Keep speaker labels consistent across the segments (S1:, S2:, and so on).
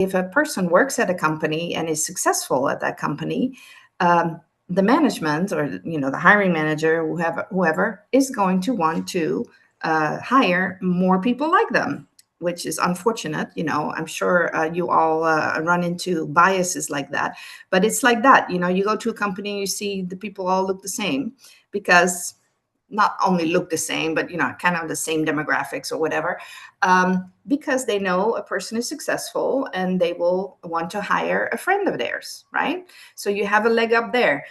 S1: if a person works at a company and is successful at that company, the management or the hiring manager, whoever is going to want to hire more people like them, which is unfortunate. I'm sure you all run into biases like that, but it's like that. You go to a company and you see the people all look the same, because not only look the same, but kind of the same demographics or whatever, because they know a person is successful and they will want to hire a friend of theirs, right? So you have a leg up there.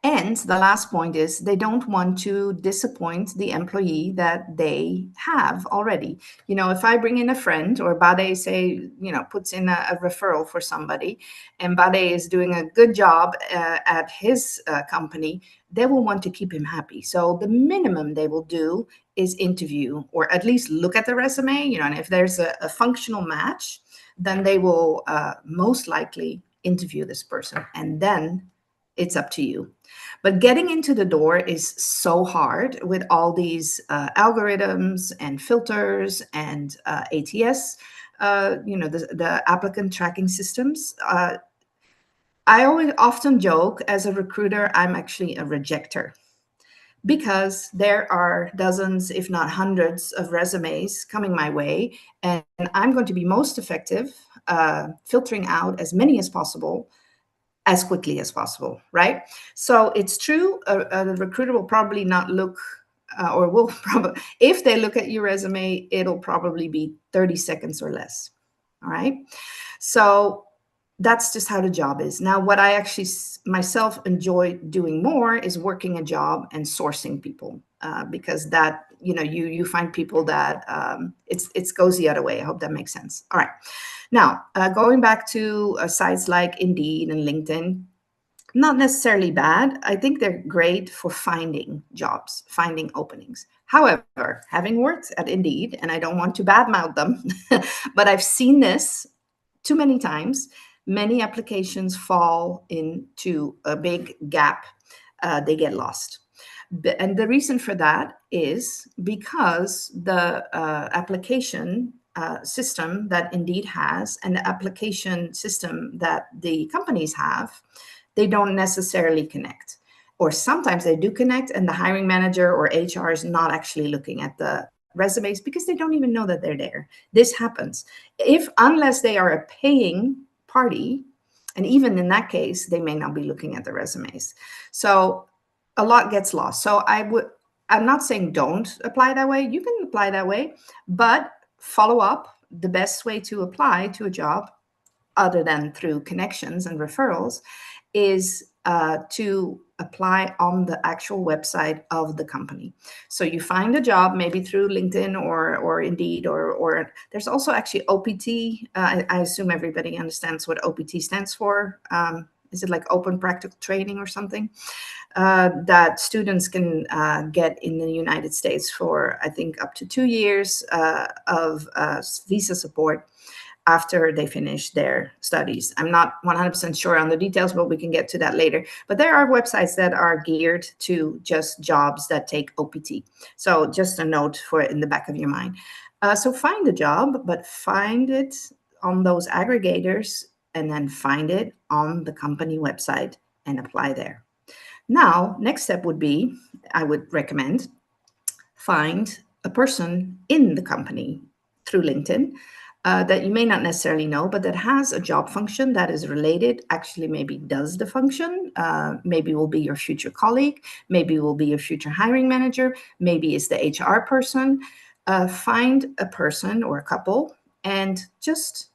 S1: And the last point is they don't want to disappoint the employee that they have already. If I bring in a friend, or Bade puts in a referral for somebody, and Bade is doing a good job at his company, they will want to keep him happy. So the minimum they will do is interview, or at least look at the resume, and if there's a functional match, then they will most likely interview this person, and then it's up to you. But getting into the door is so hard with all these algorithms and filters and ATS, the applicant tracking systems. I often joke, as a recruiter, I'm actually a rejector, because there are dozens, if not hundreds, of resumes coming my way, and I'm going to be most effective filtering out as many as possible, as quickly as possible, right? So it's true, a recruiter will probably not look, or will probably, if they look at your resume, it'll probably be 30 seconds or less, all right? So that's just how the job is. Now, what I actually myself enjoy doing more is working a job and sourcing people, because that, you find people that it goes the other way. I hope that makes sense. All right. Now, going back to sites like Indeed and LinkedIn, not necessarily bad. I think they're great for finding jobs, finding openings. However, having worked at Indeed, and I don't want to badmouth them, but I've seen this too many times. Many applications fall into a big gap. They get lost. And the reason for that is because the application system that Indeed has and the application system that the companies have, they don't necessarily connect. Or sometimes they do connect, and the hiring manager or HR is not actually looking at the resumes because they don't even know that they're there. This happens. Unless they are a paying party, and even in that case, they may not be looking at the resumes. So a lot gets lost. So I'm not saying don't apply that way. You can apply that way, but follow up. The best way to apply to a job, other than through connections and referrals, is to apply on the actual website of the company. So you find a job maybe through LinkedIn or Indeed, or there's also actually OPT. I assume everybody understands what OPT stands for. Is it like open practical training or something? That students can get in the United States for, I think, up to 2 years of visa support after they finish their studies. I'm not 100% sure on the details, but we can get to that later. But there are websites that are geared to just jobs that take OPT. So just a note for in the back of your mind. So find a job, but find it on those aggregators, and then find it on the company website and apply there. Now, next step would be, I would recommend, find a person in the company through LinkedIn that you may not necessarily know, but that has a job function that is related, actually maybe does the function, maybe will be your future colleague, maybe will be your future hiring manager, maybe is the HR person. Find a person or a couple and just,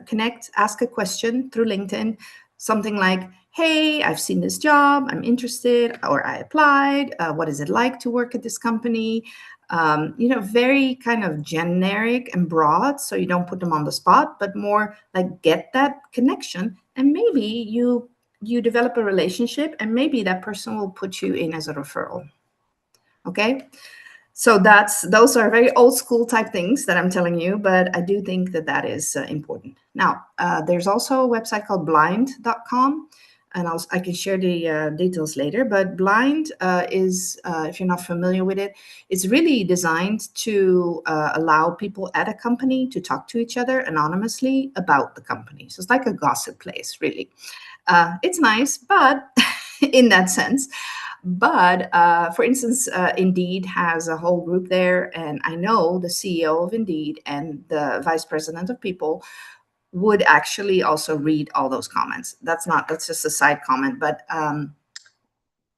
S1: connect, ask a question through LinkedIn, something like, hey, I've seen this job, I'm interested, or I applied, what is it like to work at this company? Very kind of generic and broad, so you don't put them on the spot, but more like get that connection, and maybe you develop a relationship, and maybe that person will put you in as a referral. Okay, so those are very old school type things that I'm telling you, but I do think that is important. Now, there's also a website called blind.com. and I can share the details later. But Blind is, if you're not familiar with it, it's really designed to allow people at a company to talk to each other anonymously about the company. So it's like a gossip place, really. It's nice, but in that sense. But for instance, Indeed has a whole group there, and I know the CEO of Indeed and the vice president of people would actually also read all those comments. That's just a side comment, but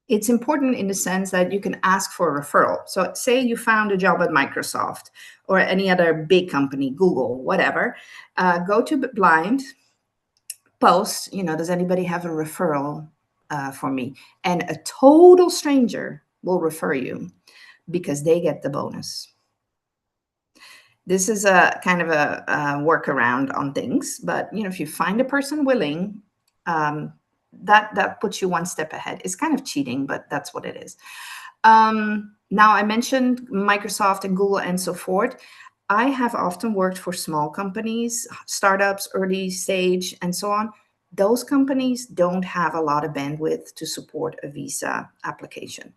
S1: it's important in the sense that you can ask for a referral. So say you found a job at Microsoft or any other big company, Google, whatever, go to Blind, post, does anybody have a referral for me? And a total stranger will refer you because they get the bonus. This is a kind of a workaround on things, but if you find a person willing, that puts you one step ahead. It's kind of cheating, but that's what it is. Now, I mentioned Microsoft and Google and so forth. I have often worked for small companies, startups, early stage, and so on. Those companies don't have a lot of bandwidth to support a visa application.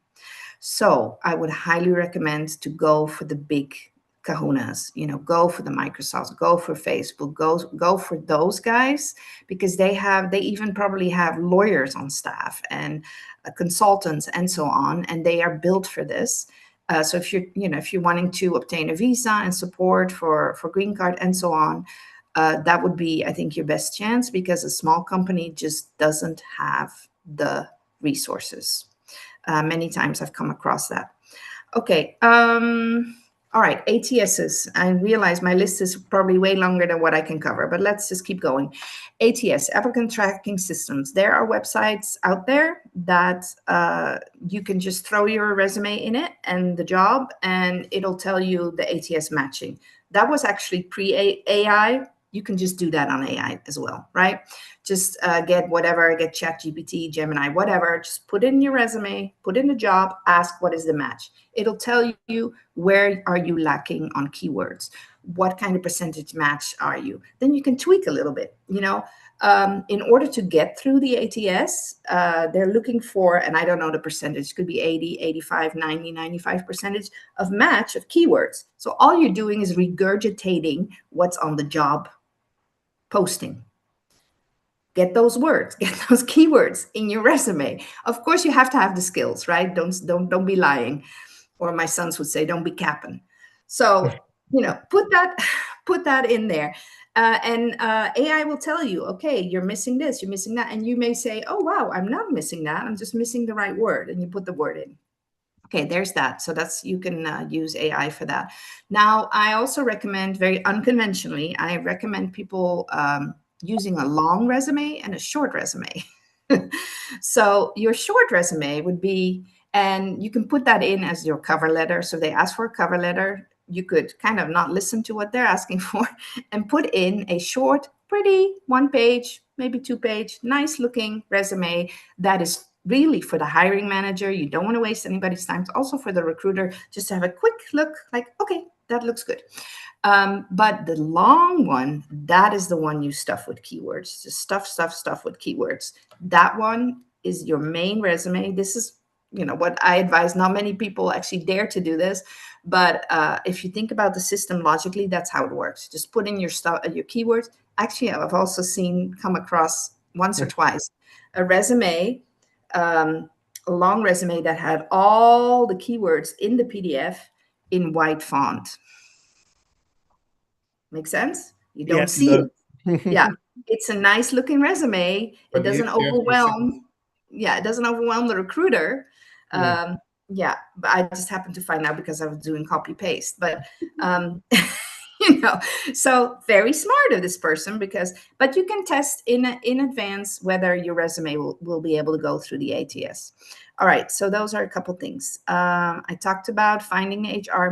S1: So I would highly recommend to go for the big kahunas, go for the Microsofts, go for Facebook, go for those guys, because they even probably have lawyers on staff and consultants and so on, and they are built for this. So if you're wanting to obtain a visa and support for green card and so on, that would be, I think, your best chance, because a small company just doesn't have the resources. Many times I've come across that. Okay. All right, ATSs. I realize my list is probably way longer than what I can cover, but let's just keep going. ATS, applicant tracking systems. There are websites out there that you can just throw your resume in it and the job, and it'll tell you the ATS matching. That was actually pre-AI. You can just do that on AI as well, right? Just get ChatGPT, Gemini, whatever. Just put in your resume, put in the job, ask what is the match. It'll tell you where are you lacking on keywords, what kind of percentage match are you. Then you can tweak a little bit. In order to get through the ATS, they're looking for, and I don't know the percentage, it could be 80, 85, 90, 95% of match of keywords. So all you're doing is regurgitating what's on the job posting. Get those words, get those keywords in your resume. Of course, you have to have the skills, right? Don't be lying, or my sons would say, don't be capping. So put that in there, and AI will tell you, okay, you're missing this, you're missing that, and you may say, oh wow, I'm not missing that, I'm just missing the right word, and you put the word in. Okay, there's that. So you can use AI for that. Now, I also recommend, very unconventionally, I recommend people using a long resume and a short resume. So your short resume would be, and you can put that in as your cover letter. So they ask for a cover letter. You could kind of not listen to what they're asking for and put in a short, pretty 1-page, maybe 2-page, nice looking resume that is really for the hiring manager. You don't want to waste anybody's time. It's also for the recruiter, just to have a quick look, like, okay, that looks good. But the long one, that is the one you stuff with keywords. Just stuff with keywords. That one is your main resume. This is, what I advise. Not many people actually dare to do this, but if you think about the system logically, that's how it works. Just put in your keywords. Actually, I've also come across once or twice a resume, a long resume that had all the keywords in the PDF in white font. Make sense? You don't see it. Yeah, it's a nice looking resume. It doesn't overwhelm. Yeah, it doesn't overwhelm the recruiter. Yeah, but I just happened to find out because I was doing copy paste. But so very smart of this person, but you can test in advance whether your resume will be able to go through the ATS. All right, so those are a couple things. I talked about finding an HR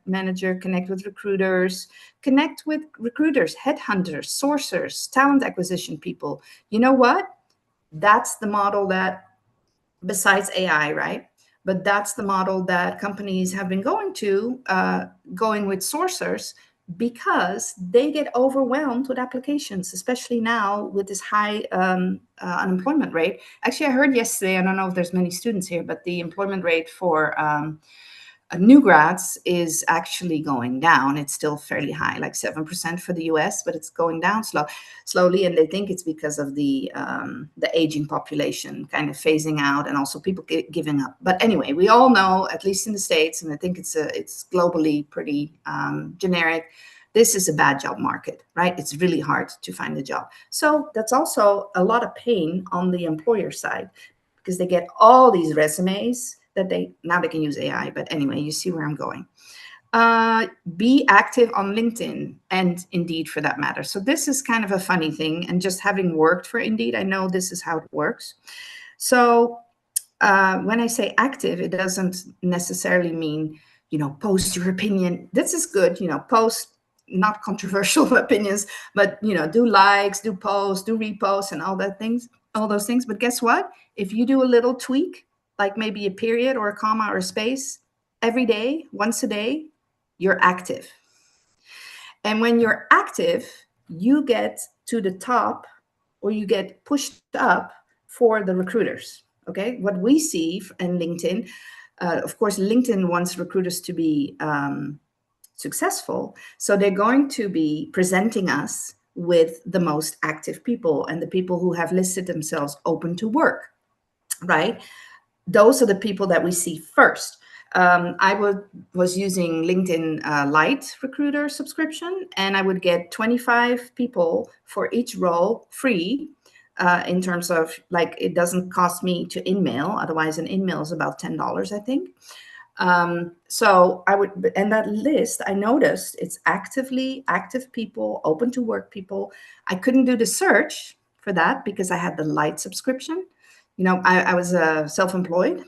S1: manager, connect with recruiters, headhunters, sourcers, talent acquisition people. You know what? That's the model that, besides AI, right? But that's the model that companies have been going with sourcers, because they get overwhelmed with applications, especially now with this high unemployment rate. Actually, I heard yesterday, I don't know if there's many students here, but the employment rate for new grads is actually going down. It's still fairly high, like 7% for the US, but it's going down slowly. And they think it's because of the aging population kind of phasing out, and also people giving up. But anyway, we all know, at least in the States, and I think it's globally pretty generic, this is a bad job market, right? It's really hard to find a job. So that's also a lot of pain on the employer side, because they get all these resumes that they can use AI. But anyway, you see where I'm going. Be active on LinkedIn and Indeed, for that matter. So this is kind of a funny thing, and just having worked for Indeed, I know this is how it works. So when I say active, it doesn't necessarily mean, post your opinion. This is good, post not controversial opinions, but do likes, do posts, do reposts, and all those things. But guess what? If you do a little tweak, like maybe a period or a comma or a space every day, once a day, you're active. And when you're active, you get to the top, or you get pushed up for the recruiters. Okay, what we see in LinkedIn, of course, LinkedIn wants recruiters to be successful. So they're going to be presenting us with the most active people and the people who have listed themselves open to work, right? Those are the people that we see first. I was using LinkedIn Lite recruiter subscription, and I would get 25 people for each role free, in terms of, like, it doesn't cost me to in-mail. Otherwise, an in-mail is about $10, I think. So I would, and that list, I noticed it's actively active people, open to work people. I couldn't do the search for that because I had the Lite subscription. I was self-employed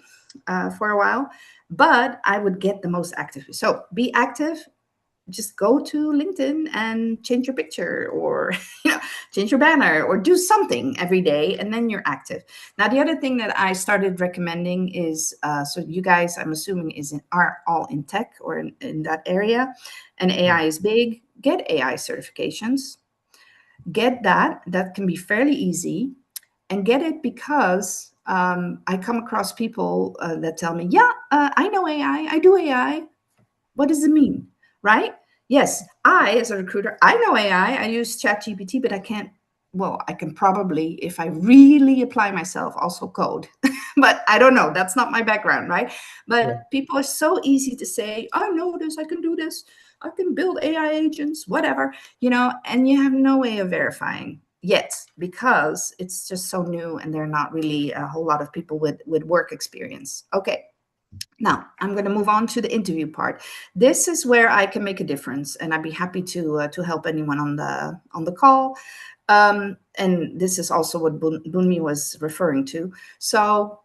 S1: for a while, but I would get the most active. So be active. Just go to LinkedIn and change your picture, or change your banner, or do something every day, and then you're active. Now, the other thing that I started recommending is, so you guys, I'm assuming, are all in tech or in that area, and AI is big. Get AI certifications. Get that. That can be fairly easy. And get it because I come across people that tell me, yeah, I know AI, I do AI. What does it mean, right? Yes, as a recruiter, I know AI, I use ChatGPT, but I can probably, if I really apply myself, also code. But I don't know, that's not my background, right? But people are so easy to say, I know this, I can do this, I can build AI agents, whatever, and you have no way of verifying yet, because it's just so new and there are not really a whole lot of people with work experience. Okay. Now, I'm going to move on to the interview part. This is where I can make a difference, and I'd be happy to help anyone on the call. And this is also what Bunmi was referring to. So,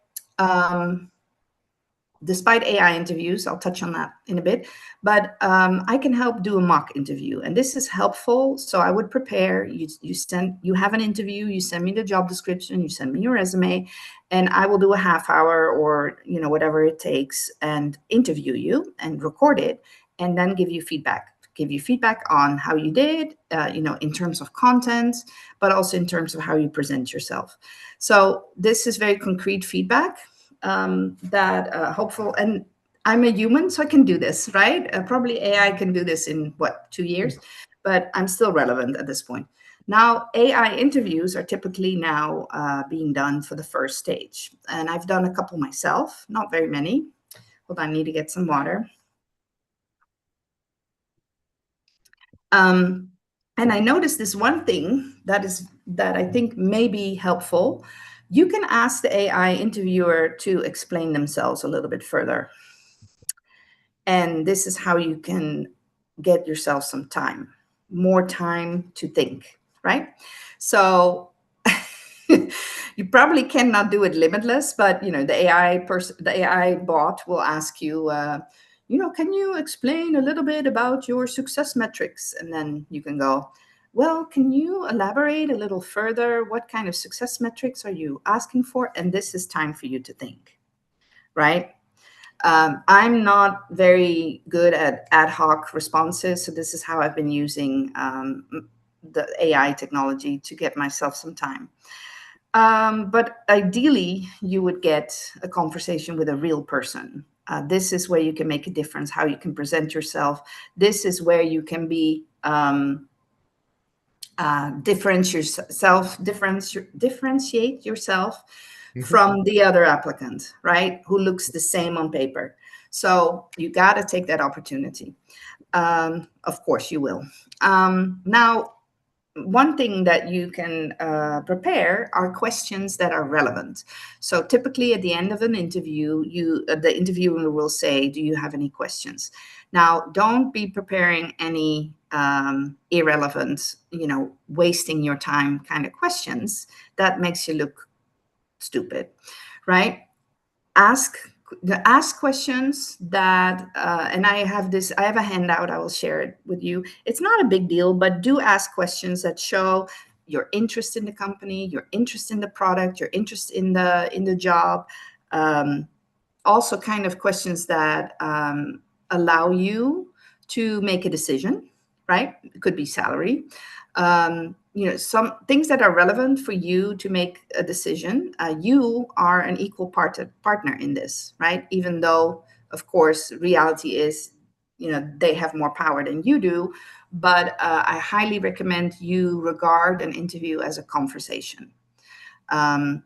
S1: despite AI interviews, I'll touch on that in a bit, but I can help do a mock interview, and this is helpful. So I would prepare. You have an interview. You send me the job description. You send me your resume, and I will do a half hour, or whatever it takes, and interview you and record it, and then give you feedback. Give you feedback on how you did, in terms of content, but also in terms of how you present yourself. So this is very concrete feedback. That hopeful, and I'm a human, so I can do this, right? Probably AI can do this in 2 years, but I'm still relevant at this point. Now, AI interviews are typically now being done for the first stage, and I've done a couple myself, not very many. Hold on, I need to get some water. And I noticed this one thing that I think may be helpful. You can ask the AI interviewer to explain themselves a little bit further. And this is how you can get yourself some time, more time to think, right? So you probably cannot do it limitless, but the AI bot will ask you, can you explain a little bit about your success metrics? And then you can go, well, can you elaborate a little further? What kind of success metrics are you asking for? And this is time for you to think, right? I'm not very good at ad hoc responses, so this is how I've been using the AI technology to get myself some time. But ideally, you would get a conversation with a real person. This is where you can make a difference, how you can present yourself. This is where you can be differentiate yourself from the other applicant, right? Who looks the same on paper. So you got to take that opportunity. Of course, you will. Now, one thing that you can prepare are questions that are relevant. So typically at the end of an interview, the interviewer will say, do you have any questions? Now, don't be preparing any irrelevant, wasting your time kind of questions. That makes you look stupid, right? Ask questions that and I have a handout, I will share it with you. It's not a big deal, but do ask questions that show your interest in the company, your interest in the product, your interest in the job. Also kind of questions that allow you to make a decision, right? It could be salary. Some things that are relevant for you to make a decision. You are an equal partner in this, right? Even though, of course, reality is, they have more power than you do. But I highly recommend you regard an interview as a conversation. I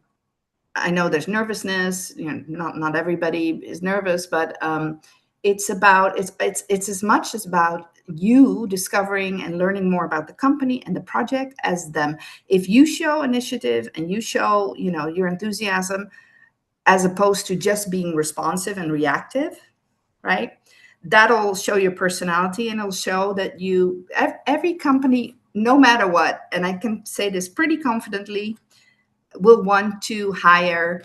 S1: know there's nervousness. Not everybody is nervous, but it's as much as about you discovering and learning more about the company and the project as them. If you show initiative and you show your enthusiasm, as opposed to just being responsive and reactive, right? That'll show your personality, and it'll show that every company, no matter what, and I can say this pretty confidently, will want to hire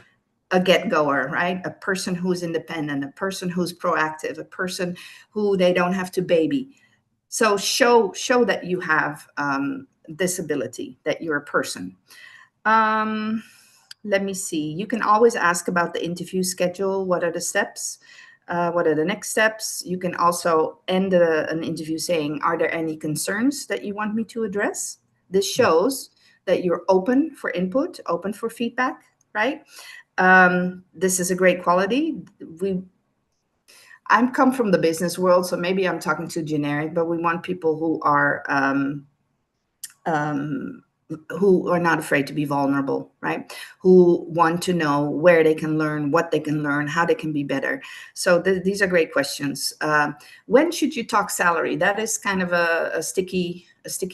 S1: a get-goer, right? A person who's independent, a person who's proactive, a person who they don't have to baby. So show that you have this ability, that you're a person. Let me see. You can always ask about the interview schedule. What are the steps? What are the next steps? You can also end an interview saying, are there any concerns that you want me to address? This shows that you're open for input, open for feedback, right? This is a great quality. I come from the business world, so maybe I'm talking too generic, but we want people who are not afraid to be vulnerable, right? Who want to know where they can learn, what they can learn, how they can be better. So these are great questions. When should you talk salary? That is kind of a sticky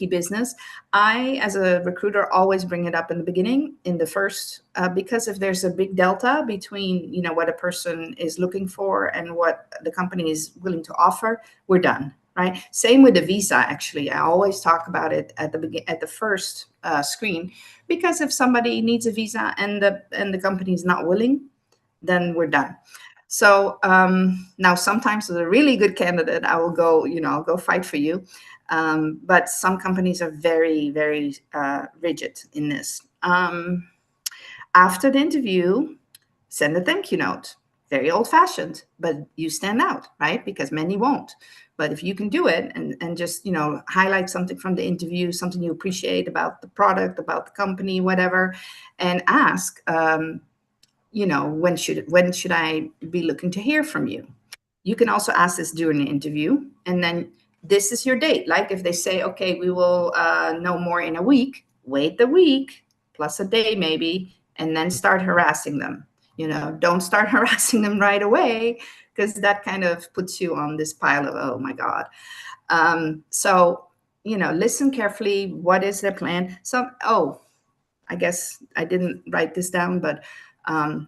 S1: business. I, as a recruiter, always bring it up in the beginning, in the first, because if there's a big delta between what a person is looking for and what the company is willing to offer, we're done. Right. Same with the visa. Actually, I always talk about it at the first screen, because if somebody needs a visa and the company is not willing, then we're done. So now sometimes with a really good candidate, I will go, I'll go fight for you. But some companies are very, very rigid in this. After the interview, send a thank you note. Very old-fashioned, but you stand out, right? Because many won't. But if you can do it and just, highlight something from the interview, something you appreciate about the product, about the company, whatever, and ask, when should I be looking to hear from you? You can also ask this during the interview, and then this is your date. Like if they say, okay, we will know more in a week, wait the week plus a day maybe, and then start harassing them. Don't start harassing them right away, because that kind of puts you on this pile of, oh my God. So, listen carefully. What is their plan? I guess I didn't write this down, but what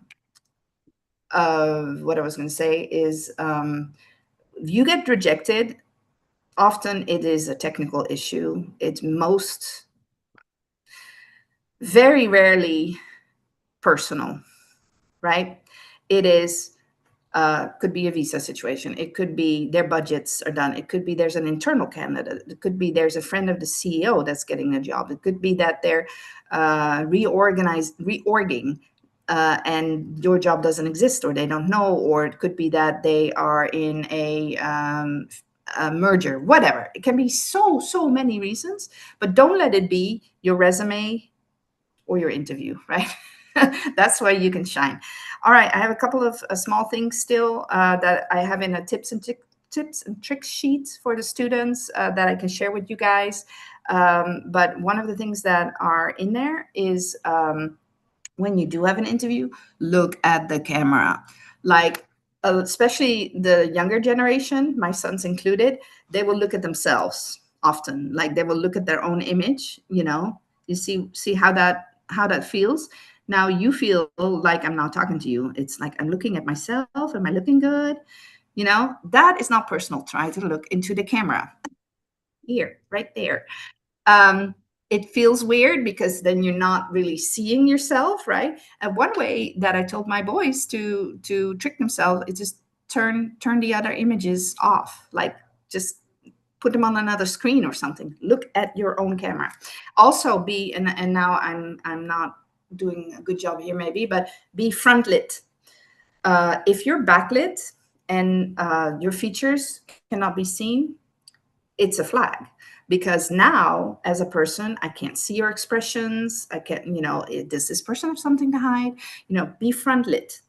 S1: I was going to say is, if you get rejected, often it is a technical issue. It's very rarely personal, right? It is, could be a visa situation. It could be their budgets are done. It could be there's an internal candidate. It could be there's a friend of the CEO that's getting a job. It could be that they're reorging. and your job doesn't exist, or they don't know, or it could be that they are in a merger, whatever. It can be so many reasons, but don't let it be your resume or your interview, right? That's where you can shine. All right, I have a couple of small things still that I have in a tips and tricks sheet for the students that I can share with you guys. But one of the things that are in there is when you do have an interview, look at the camera. Like, especially the younger generation, my sons included, they will look at themselves often. Like they will look at their own image. You see how that feels. Now you feel like I'm not talking to you. It's like I'm looking at myself. Am I looking good? That is not personal. Try to look into the camera. Here, right there. um, it feels weird because then you're not really seeing yourself, right? And one way that I told my boys to trick themselves is just turn the other images off, like just put them on another screen or something. Look at your own camera. Also, be and now I'm not doing a good job here, maybe, but be front lit. If you're backlit and your features cannot be seen, it's a flag, because now as a person I can't see your expressions. I can't, does this person have something to hide? Be front lit.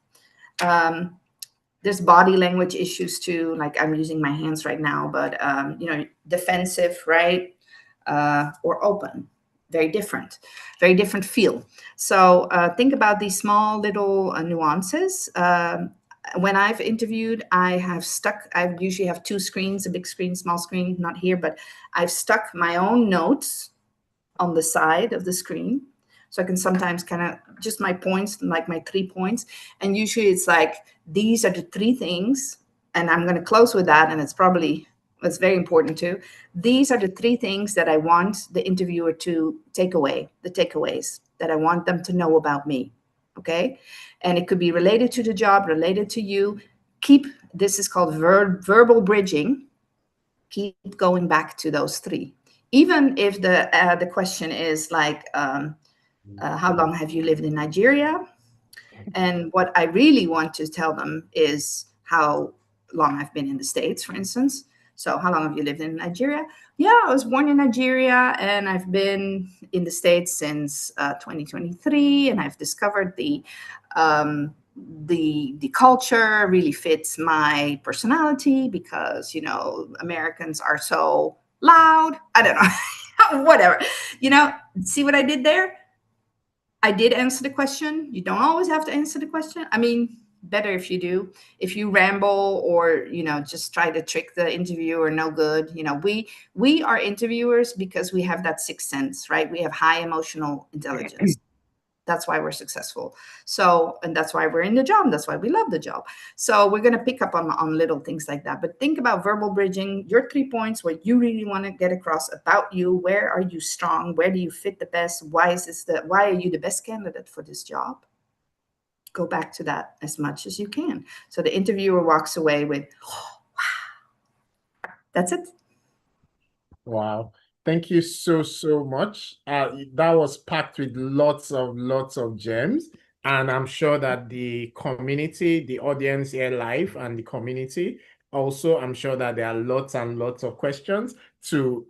S1: There's body language issues too, like I'm using my hands right now, but defensive, right? Or open. Very different feel. So think about these small little nuances. When I've interviewed, I usually have two screens, a big screen, small screen, not here, but I've stuck my own notes on the side of the screen. So I can sometimes kind of just my points, like my 3 points. And usually it's like, these are the 3 things. And I'm going to close with that. And it's very important too. These are the 3 things that I want the interviewer to take away, the takeaways that I want them to know about me. Okay. And it could be related to the job, related to you. This is called verbal bridging. Keep going back to those 3. Even if the question is like, how long have you lived in Nigeria? And what I really want to tell them is how long I've been in the States, for instance. So how long have you lived in Nigeria? Yeah, I was born in Nigeria and I've been in the States since 2023, and I've discovered the culture really fits my personality because Americans are so loud. I don't know. Whatever. See what I did there? I did answer the question. You don't always have to answer the question. I mean, better if you do. If you ramble or just try to trick the interviewer, no good. We are interviewers because we have that sixth sense, right? We have high emotional intelligence. That's why we're successful. And that's why we're in the job. That's why we love the job. So we're going to pick up on little things like that. But think about verbal bridging, your 3 points, what you really want to get across about you. Where are you strong? Where do you fit the best? Why are you the best candidate for this job? Go back to that as much as you can. So the interviewer walks away with, oh, wow. That's it.
S2: Wow. Thank you so much. That was packed with lots of gems. And I'm sure that the community, the audience here live and the community, also, I'm sure that there are lots and lots of questions to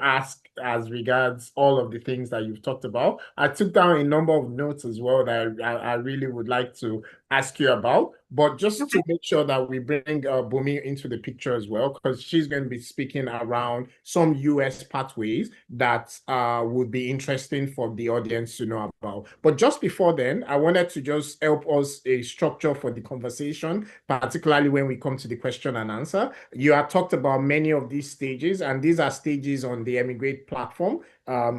S2: ask as regards all of the things that you've talked about. I took down a number of notes as well that I really would like to ask you about. But just to make sure that we bring Bumi into the picture as well, because she's going to be speaking around some US pathways that would be interesting for the audience to know about. But just before then, I wanted to just help us a structure for the conversation, particularly when we come to the question and answer. You have talked about many of these stages, and these are stages on the eMigr8 platform.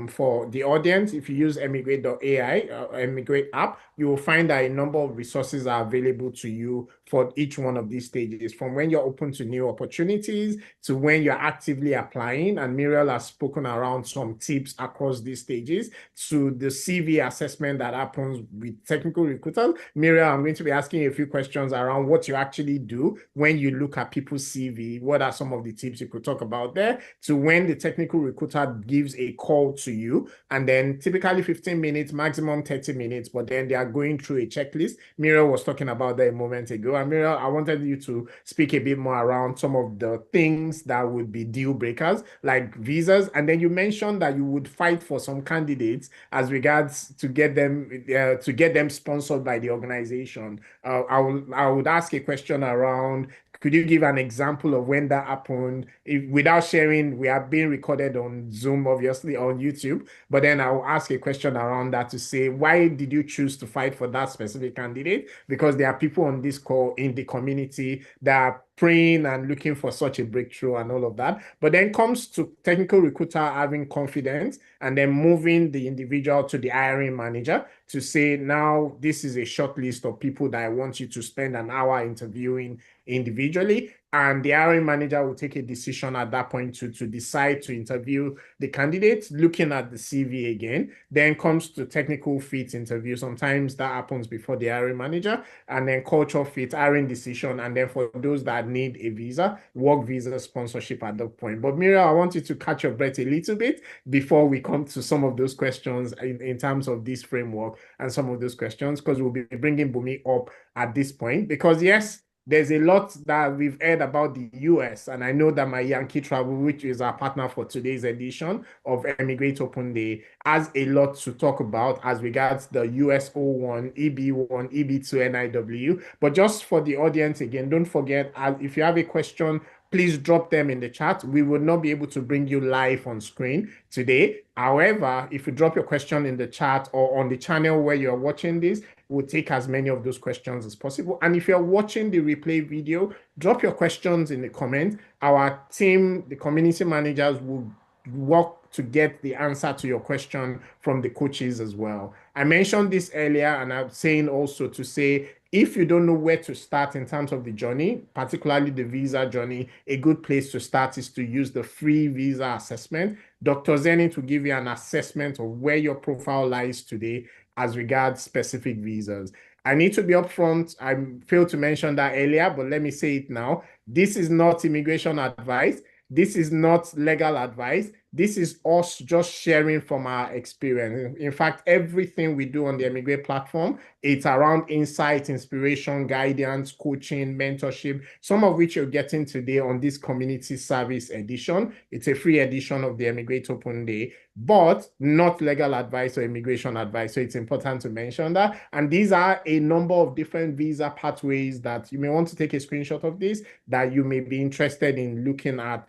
S2: For the audience, if you use eMigr8.ai, eMigr8 app, you will find that a number of resources are available to you for each one of these stages, from when you're open to new opportunities to when you're actively applying. And Muriel has spoken around some tips across these stages to the CV assessment that happens with technical recruiters. Muriel, I'm going to be asking you a few questions around what you actually do when you look at people's CV. What are some of the tips you could talk about there, to when the technical recruiter gives a call to you, and then typically 15 minutes, maximum 30 minutes, but then they are going through a checklist. Muriel was talking about that a moment ago. And Muriel, I wanted you to speak a bit more around some of the things that would be deal breakers, like visas. And then you mentioned that you would fight for some candidates as regards to get them sponsored by the organization. I would ask a question around, could you give an example of when that happened? Without sharing, we are being recorded on Zoom, obviously, on YouTube. But then I'll ask a question around that to say, why did you choose to fight for that specific candidate? Because there are people on this call in the community that are praying and looking for such a breakthrough and all of that. But then comes to technical recruiter having confidence and then moving the individual to the hiring manager to say, now this is a short list of people that I want you to spend an hour interviewing individually, and the hiring manager will take a decision at that point to decide to interview the candidate, looking at the CV again. Then comes to technical fit interview. Sometimes that happens before the hiring manager, and then culture fit, hiring decision, and then for those that need a visa, work visa sponsorship at that point. But Miriam, I want you to catch your breath a little bit before we come to some of those questions in terms of this framework and some of those questions, because we'll be bringing Bumi up at this point. Because yes, there's a lot that we've heard about the US, and I know that my Yankee Travel, which is our partner for today's edition of eMigr8 Open Day, has a lot to talk about as regards the US O1, EB1, EB2, NIW. But just for the audience, again, don't forget, if you have a question, please drop them in the chat. We will not be able to bring you live on screen today. However, if you drop your question in the chat or on the channel where you're watching this, we'll take as many of those questions as possible. And if you're watching the replay video, drop your questions in the comments. Our team, the community managers, will work to get the answer to your question from the coaches as well. I mentioned this earlier, and I'm saying also to say, if you don't know where to start in terms of the journey, particularly the visa journey, a good place to start is to use the free visa assessment. Dr. Zenit will give you an assessment of where your profile lies today as regards specific visas. I need to be upfront. I failed to mention that earlier, but let me say it now. This is not immigration advice. This is not legal advice. This is us just sharing from our experience. In fact, everything we do on the eMigr8 platform, it's around insight, inspiration, guidance, coaching, mentorship, some of which you're getting today on this community service edition. It's a free edition of the eMigr8 Open Day, but not legal advice or immigration advice. So it's important to mention that. And these are a number of different visa pathways that you may want to take a screenshot of this, that you may be interested in looking at,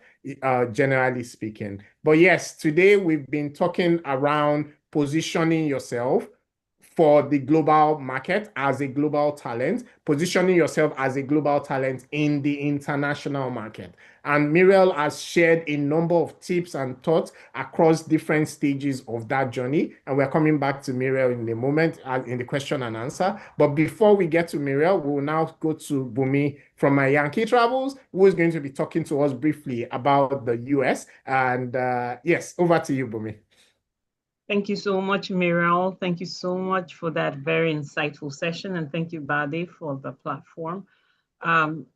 S2: generally speaking. But yes, today we've been talking around positioning yourself for the global market as a global talent, positioning yourself as a global talent in the international market. And Muriel has shared a number of tips and thoughts across different stages of that journey. And we're coming back to Muriel in a moment in the question and answer. But before we get to Muriel, we'll now go to Bumi from my Yankee Travels, who is going to be talking to us briefly about the US. And yes, over to you, Bumi.
S3: Thank you so much, Muriel. Thank you so much for that very insightful session. And thank you, Bade, for the platform.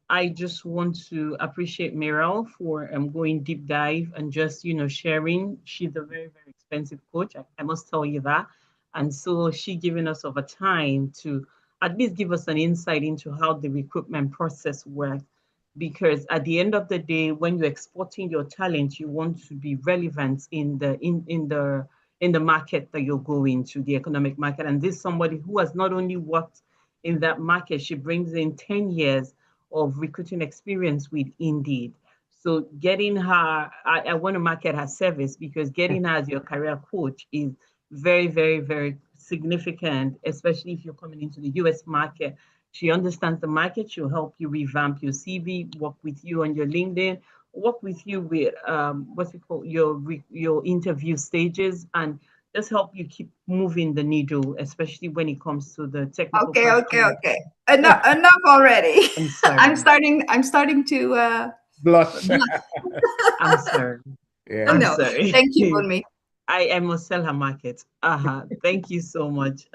S3: I just want to appreciate Muriel for going deep dive and just, sharing. She's a very, very expensive coach. I must tell you that. And so she giving us over time to at least give us an insight into how the recruitment process works. Because at the end of the day, when you're exporting your talent, you want to be relevant in the market that you're going to, the economic market. And this is somebody who has not only worked in that market, she brings in 10 years of recruiting experience with Indeed. So getting her, I want to market her service, because getting her as your career coach is very, very, very significant, especially if you're coming into the US market. She understands the market. She'll help you revamp your CV, work with you on your LinkedIn, work with you with your interview stages, and just help you keep moving the needle, especially when it comes to the technical
S1: Okay, okay,
S3: questions.
S1: okay. Enough already.
S3: I'm sorry.
S1: I'm starting to
S2: Blush.
S3: I'm sorry.
S2: Yeah.
S3: I'm
S1: no.
S3: sorry.
S1: Thank you, Bunmi.
S3: I must sell her market. Thank you so much.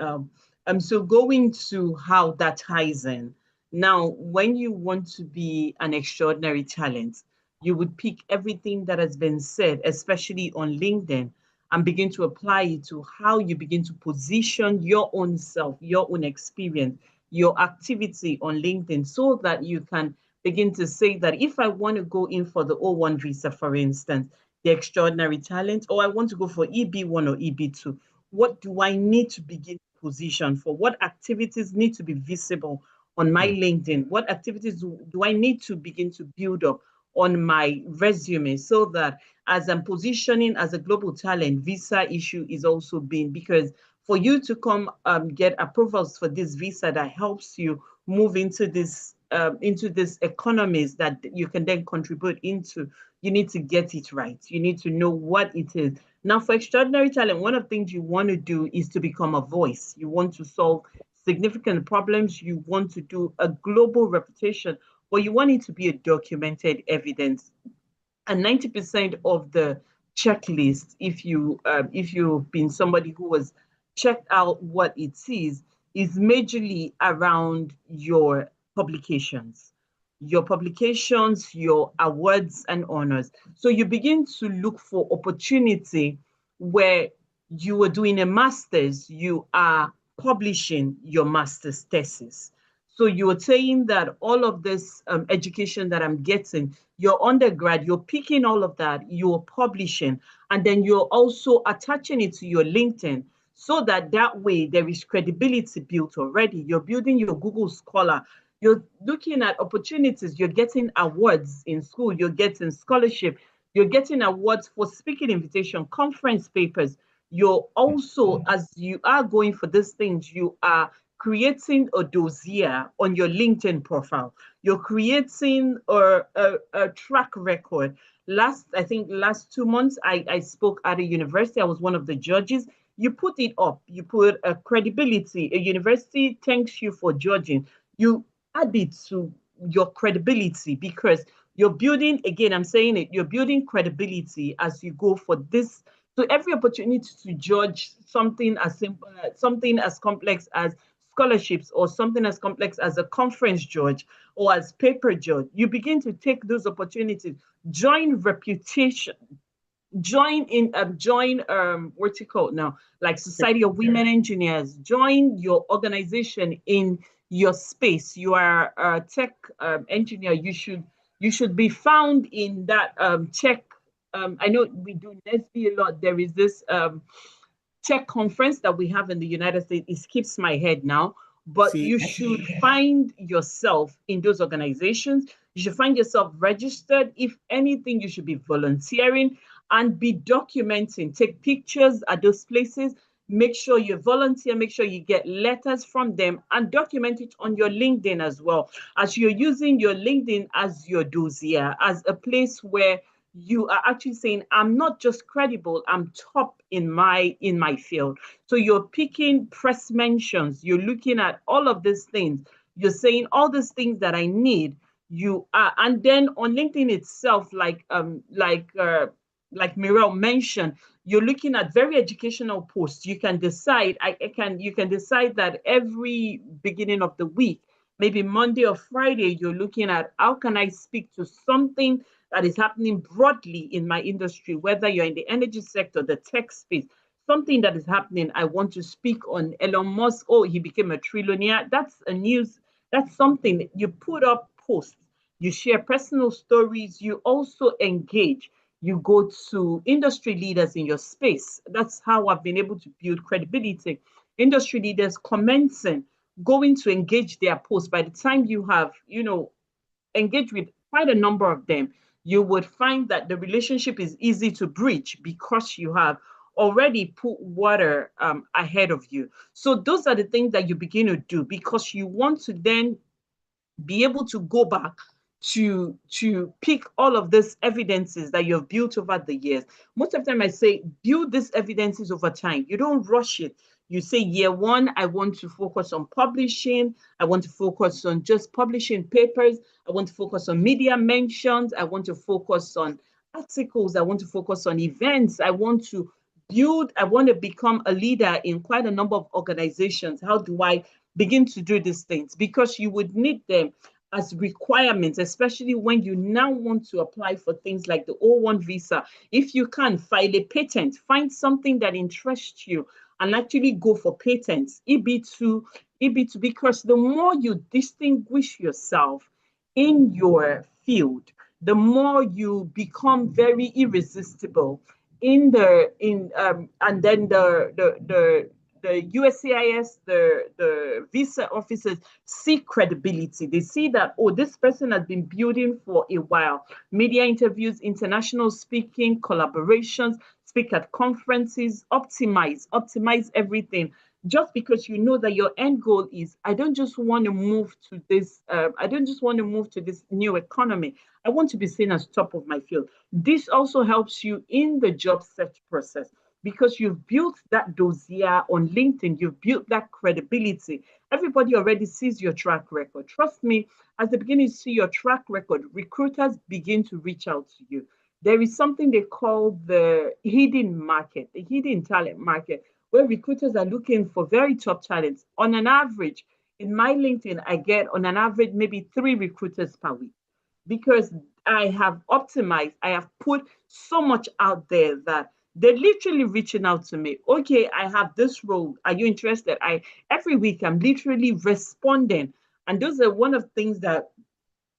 S3: So going to how that ties in. Now, when you want to be an extraordinary talent, you would pick everything that has been said, especially on LinkedIn, and begin to apply it to how you begin to position your own self, your own experience, your activity on LinkedIn, so that you can begin to say that if I want to go in for the O1 visa, for instance, the extraordinary talent, or I want to go for EB1 or EB2. What do I need to begin to position for? What activities need to be visible on my LinkedIn? What activities do I need to begin to build up on my resume, so that as I'm positioning as a global talent, visa issue is also being, because for you to come get approvals for this visa that helps you move into this economies that you can then contribute into, you need to get it right. You need to know what it is. Now, for extraordinary talent, one of the things you want to do is to become a voice. You want to solve significant problems. You want to do a global reputation, but you want it to be a documented evidence. And 90% of the checklist, if you've been somebody who has checked out what it is majorly around your publications, your awards and honors. So you begin to look for opportunity where you are doing a master's, you are publishing your master's thesis. So you are saying that all of this education that I'm getting, your undergrad, you're picking all of that, you're publishing, and then you're also attaching it to your LinkedIn, so that way there is credibility built already. You're building your Google Scholar. You're looking at opportunities. You're getting awards in school. You're getting scholarship. You're getting awards for speaking invitation, conference papers. You're also, as you are going for these things, you are creating a dossier on your LinkedIn profile. You're creating a track record. I think last 2 months, I spoke at a university. I was one of the judges. You put it up. You put a credibility. A university thanks you for judging. You add it to your credibility, because you're building, again, I'm saying it, you're building credibility as you go for this. So every opportunity to judge something as simple, something as complex as scholarships, or something as complex as a conference judge or as paper judge, you begin to take those opportunities. Join reputation, join what's it called now, like Society of Women Engineers. Join your organization in your space. You are a tech engineer, you should be found in that tech. I know we do NSB a lot. There is this tech conference that we have in the United States. It skips my head now, but
S2: See,
S3: you should find yourself in those organizations. You should find yourself registered. If anything, you should be volunteering and be documenting. Take pictures at those places. Make sure you volunteer. Make sure you get letters from them and document it on your LinkedIn as well. As you're using your LinkedIn as your dossier, as a place where you are actually saying, I'm not just credible, I'm top in my field. So you're picking press mentions, you're looking at all of these things, you're saying all these things that I need. You are, and then on LinkedIn itself, like Muriel mentioned, you're looking at very educational posts. You can decide, you can decide that every beginning of the week, maybe Monday or Friday, you're looking at how can I speak to something that is happening broadly in my industry, whether you're in the energy sector, the tech space, something that is happening. I want to speak on Elon Musk. Oh, he became a trillionaire. That's a news. That's something you put up posts. You share personal stories. You also engage. You go to industry leaders in your space. That's how I've been able to build credibility. Industry leaders commenting, going to engage their posts. By the time you have, engage with quite a number of them, you would find that the relationship is easy to breach because you have already put water ahead of you. So those are the things that you begin to do, because you want to then be able to go back to pick all of these evidences that you've built over the years. Most of the time I say, build these evidences over time. You don't rush it. You say, year one, I want to focus on publishing. I want to focus on just publishing papers. I want to focus on media mentions. I want to focus on articles. I want to focus on events. I want to become a leader in quite a number of organizations. How do I begin to do these things? Because you would need them as requirements, especially when you now want to apply for things like the O1 visa. If you can file a patent, find something that interests you and actually go for patents, EB2, because the more you distinguish yourself in your field, the more you become very irresistible and then the USCIS, the visa officers see credibility. They see that, oh, this person has been building for a while. Media interviews, international speaking, collaborations, speak at conferences, optimize everything. Just because you know that your end goal is, I don't just want to move to this, new economy. I want to be seen as top of my field. This also helps you in the job search process, because you've built that dossier on LinkedIn, you've built that credibility. Everybody already sees your track record. Trust me, as they begin to see your track record, recruiters begin to reach out to you. There is something they call the hidden market, the hidden talent market, where recruiters are looking for very top talents. On an average, in my LinkedIn, I get on an average maybe 3 recruiters per week, because I have optimized, I have put so much out there that they're literally reaching out to me. Okay, I have this role. Are you interested? Every week I'm literally responding. And those are one of the things that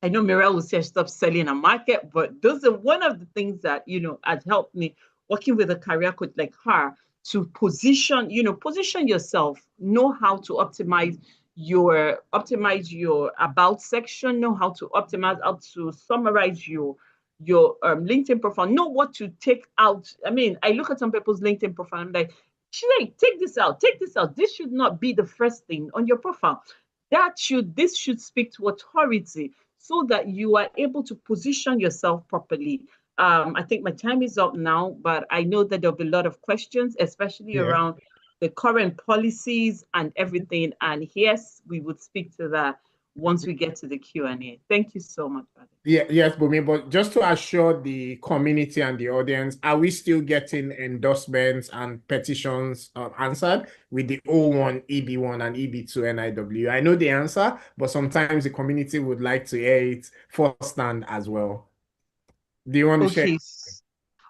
S3: I know Mirelle will say stop selling a market, but those are one of the things that, has helped me working with a career coach like her to position yourself, know how to optimize your about section, know how to summarize your LinkedIn profile, know what to take out. I mean, I look at some people's LinkedIn profile, I'm like, take this out. This should not be the first thing on your profile. This should speak to authority, so that you are able to position yourself properly. I think my time is up now, but I know that there'll be a lot of questions, especially around the current policies and everything. And yes, we would speak to that once we get to the Q&A. Thank you so much, Bade.
S2: Yes, Bumi, but just to assure the community and the audience, are we still getting endorsements and petitions answered with the O1, EB1, and EB2 NIW? I know the answer, but sometimes the community would like to hear it firsthand as well. Do you want to share?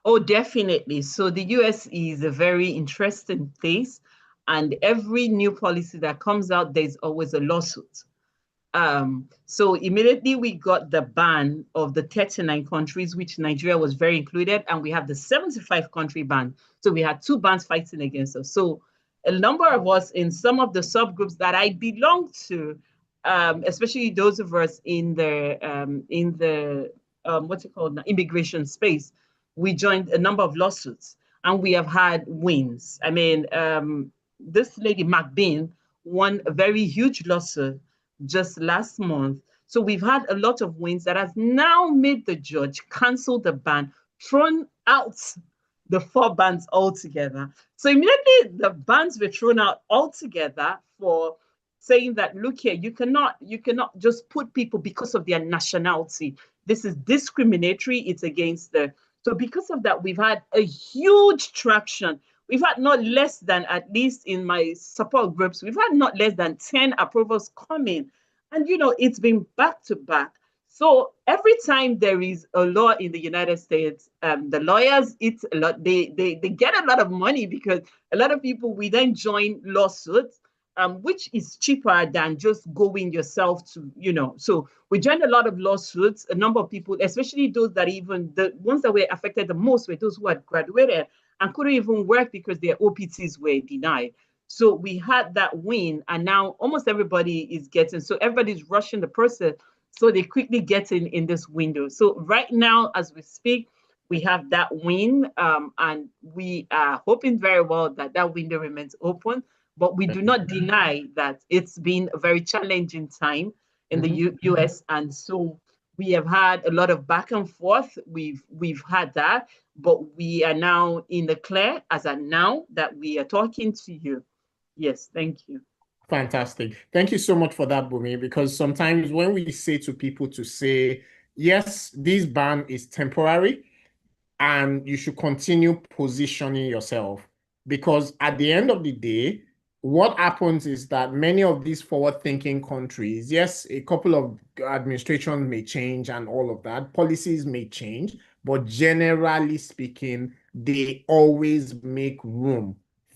S3: Oh, definitely. So the US is a very interesting place, and every new policy that comes out, there's always a lawsuit. So immediately we got the ban of the 39 countries, which Nigeria was very included, and we have the 75 country ban. So we had 2 bans fighting against us. So a number of us in some of the subgroups that I belong to, especially those of us in the what's it called now, immigration space, we joined a number of lawsuits, and we have had wins. I mean, this lady McBean won a very huge lawsuit just last month. So we've had a lot of wins that has now made the judge cancel the ban, thrown out the 4 bans altogether. So immediately the bans were thrown out altogether for saying that, look here, you cannot just put people because of their nationality. This is discriminatory. It's against the. So because of that, we've had a huge traction. We've had not less than, at least in my support groups, we've had not less than 10 approvals coming. And, it's been back to back. So every time there is a law in the United States, the lawyers, it's a lot, they get a lot of money, because a lot of people, we then join lawsuits, which is cheaper than just going yourself to, So we joined a lot of lawsuits, a number of people, especially those that the ones that were affected the most were those who had graduated and couldn't even work because their OPTs were denied. So we had that win, and now almost everybody is getting, so everybody's rushing the process, so they quickly get in this window. So right now, as we speak, we have that win, and we are hoping very well that that window remains open, but we do not deny that it's been a very challenging time in the US, and so we have had a lot of back and forth. We've had that, but we are now in the clear as at now that we are talking to you. Yes, thank you.
S2: Fantastic. Thank you so much for that, Bumi, because sometimes when we say to people to say, yes, this ban is temporary, and you should continue positioning yourself, because at the end of the day, what happens is that many of these forward-thinking countries, yes, a couple of administrations may change and all of that, policies may change, but generally speaking, they always make room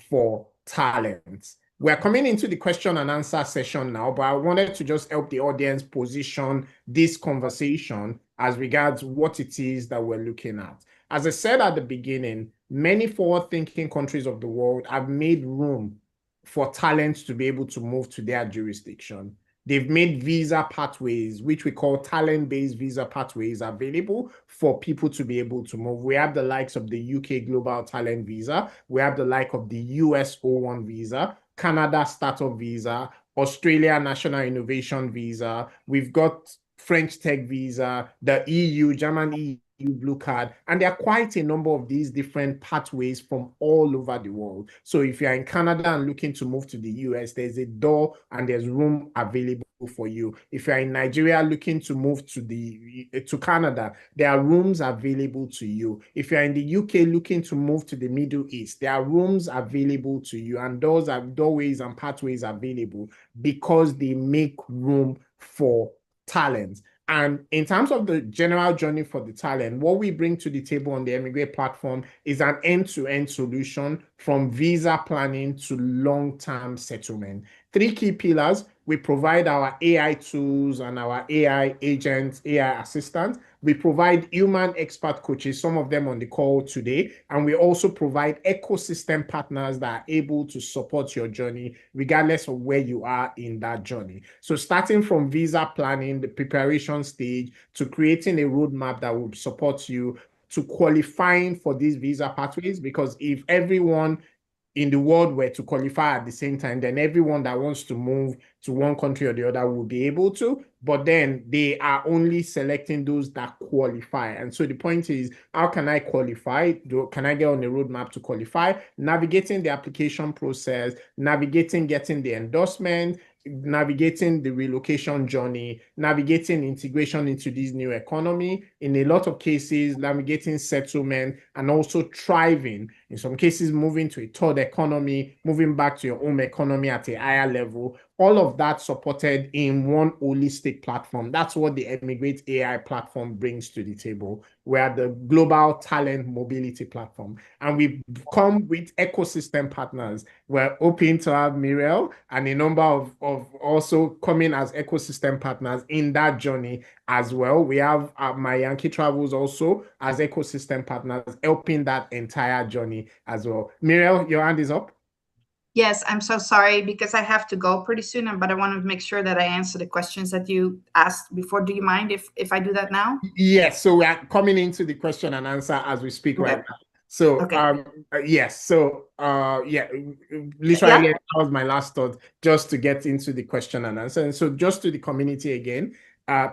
S2: for talent. We're coming into the question and answer session now, but I wanted to just help the audience position this conversation as regards what it is that we're looking at. As I said at the beginning, many forward-thinking countries of the world have made room for talent to be able to move to their jurisdiction. They've made visa pathways, which we call talent-based visa pathways, available for people to be able to move. We have the likes of the UK Global Talent Visa. We have the like of the US O1 visa, Canada Startup Visa, Australia National Innovation Visa. We've got French Tech Visa, the EU, German EU Blue Card, and there are quite a number of these different pathways from all over the world. So if you're in Canada and looking to move to the US, there's a door and there's room available for you. If you're in Nigeria looking to move to Canada, there are rooms available to you. If you're in the UK looking to move to the Middle East, there are rooms available to you, and those are doorways and pathways available because they make room for talent. And in terms of the general journey for the talent, what we bring to the table on the eMigr8 platform is an end-to-end solution from visa planning to long-term settlement. 3 key pillars. We provide our AI tools and our AI agents, AI assistants. We provide human expert coaches, some of them on the call today. And we also provide ecosystem partners that are able to support your journey, regardless of where you are in that journey. So starting from visa planning, the preparation stage, to creating a roadmap that will support you, to qualifying for these visa pathways, because if everyone in the world were to qualify at the same time, then everyone that wants to move to one country or the other will be able to, but then they are only selecting those that qualify. And so the point is, how can I qualify? Can I get on the roadmap to qualify? Navigating the application process, navigating getting the endorsement, navigating the relocation journey, navigating integration into this new economy, in a lot of cases, navigating settlement, and also thriving. In some cases, moving to a third economy, moving back to your home economy at a higher level. All of that supported in one holistic platform. That's what the eMigr8 AI platform brings to the table. We are the global talent mobility platform, and we come with ecosystem partners. We're hoping to have Muriel and a number of also coming as ecosystem partners in that journey as well. We have My Yankee Travels also as ecosystem partners, helping that entire journey as well. Muriel, your hand is up.
S1: Yes, I'm so sorry because I have to go pretty soon, but I want to make sure that I answer the questions that you asked before. Do you mind if I do that now?
S2: Yes, so we are coming into the question and answer as we speak right now. So
S1: Okay.
S2: yes, so yeah, literally that was my last thought, just to get into the question and answer. And so just to the community again,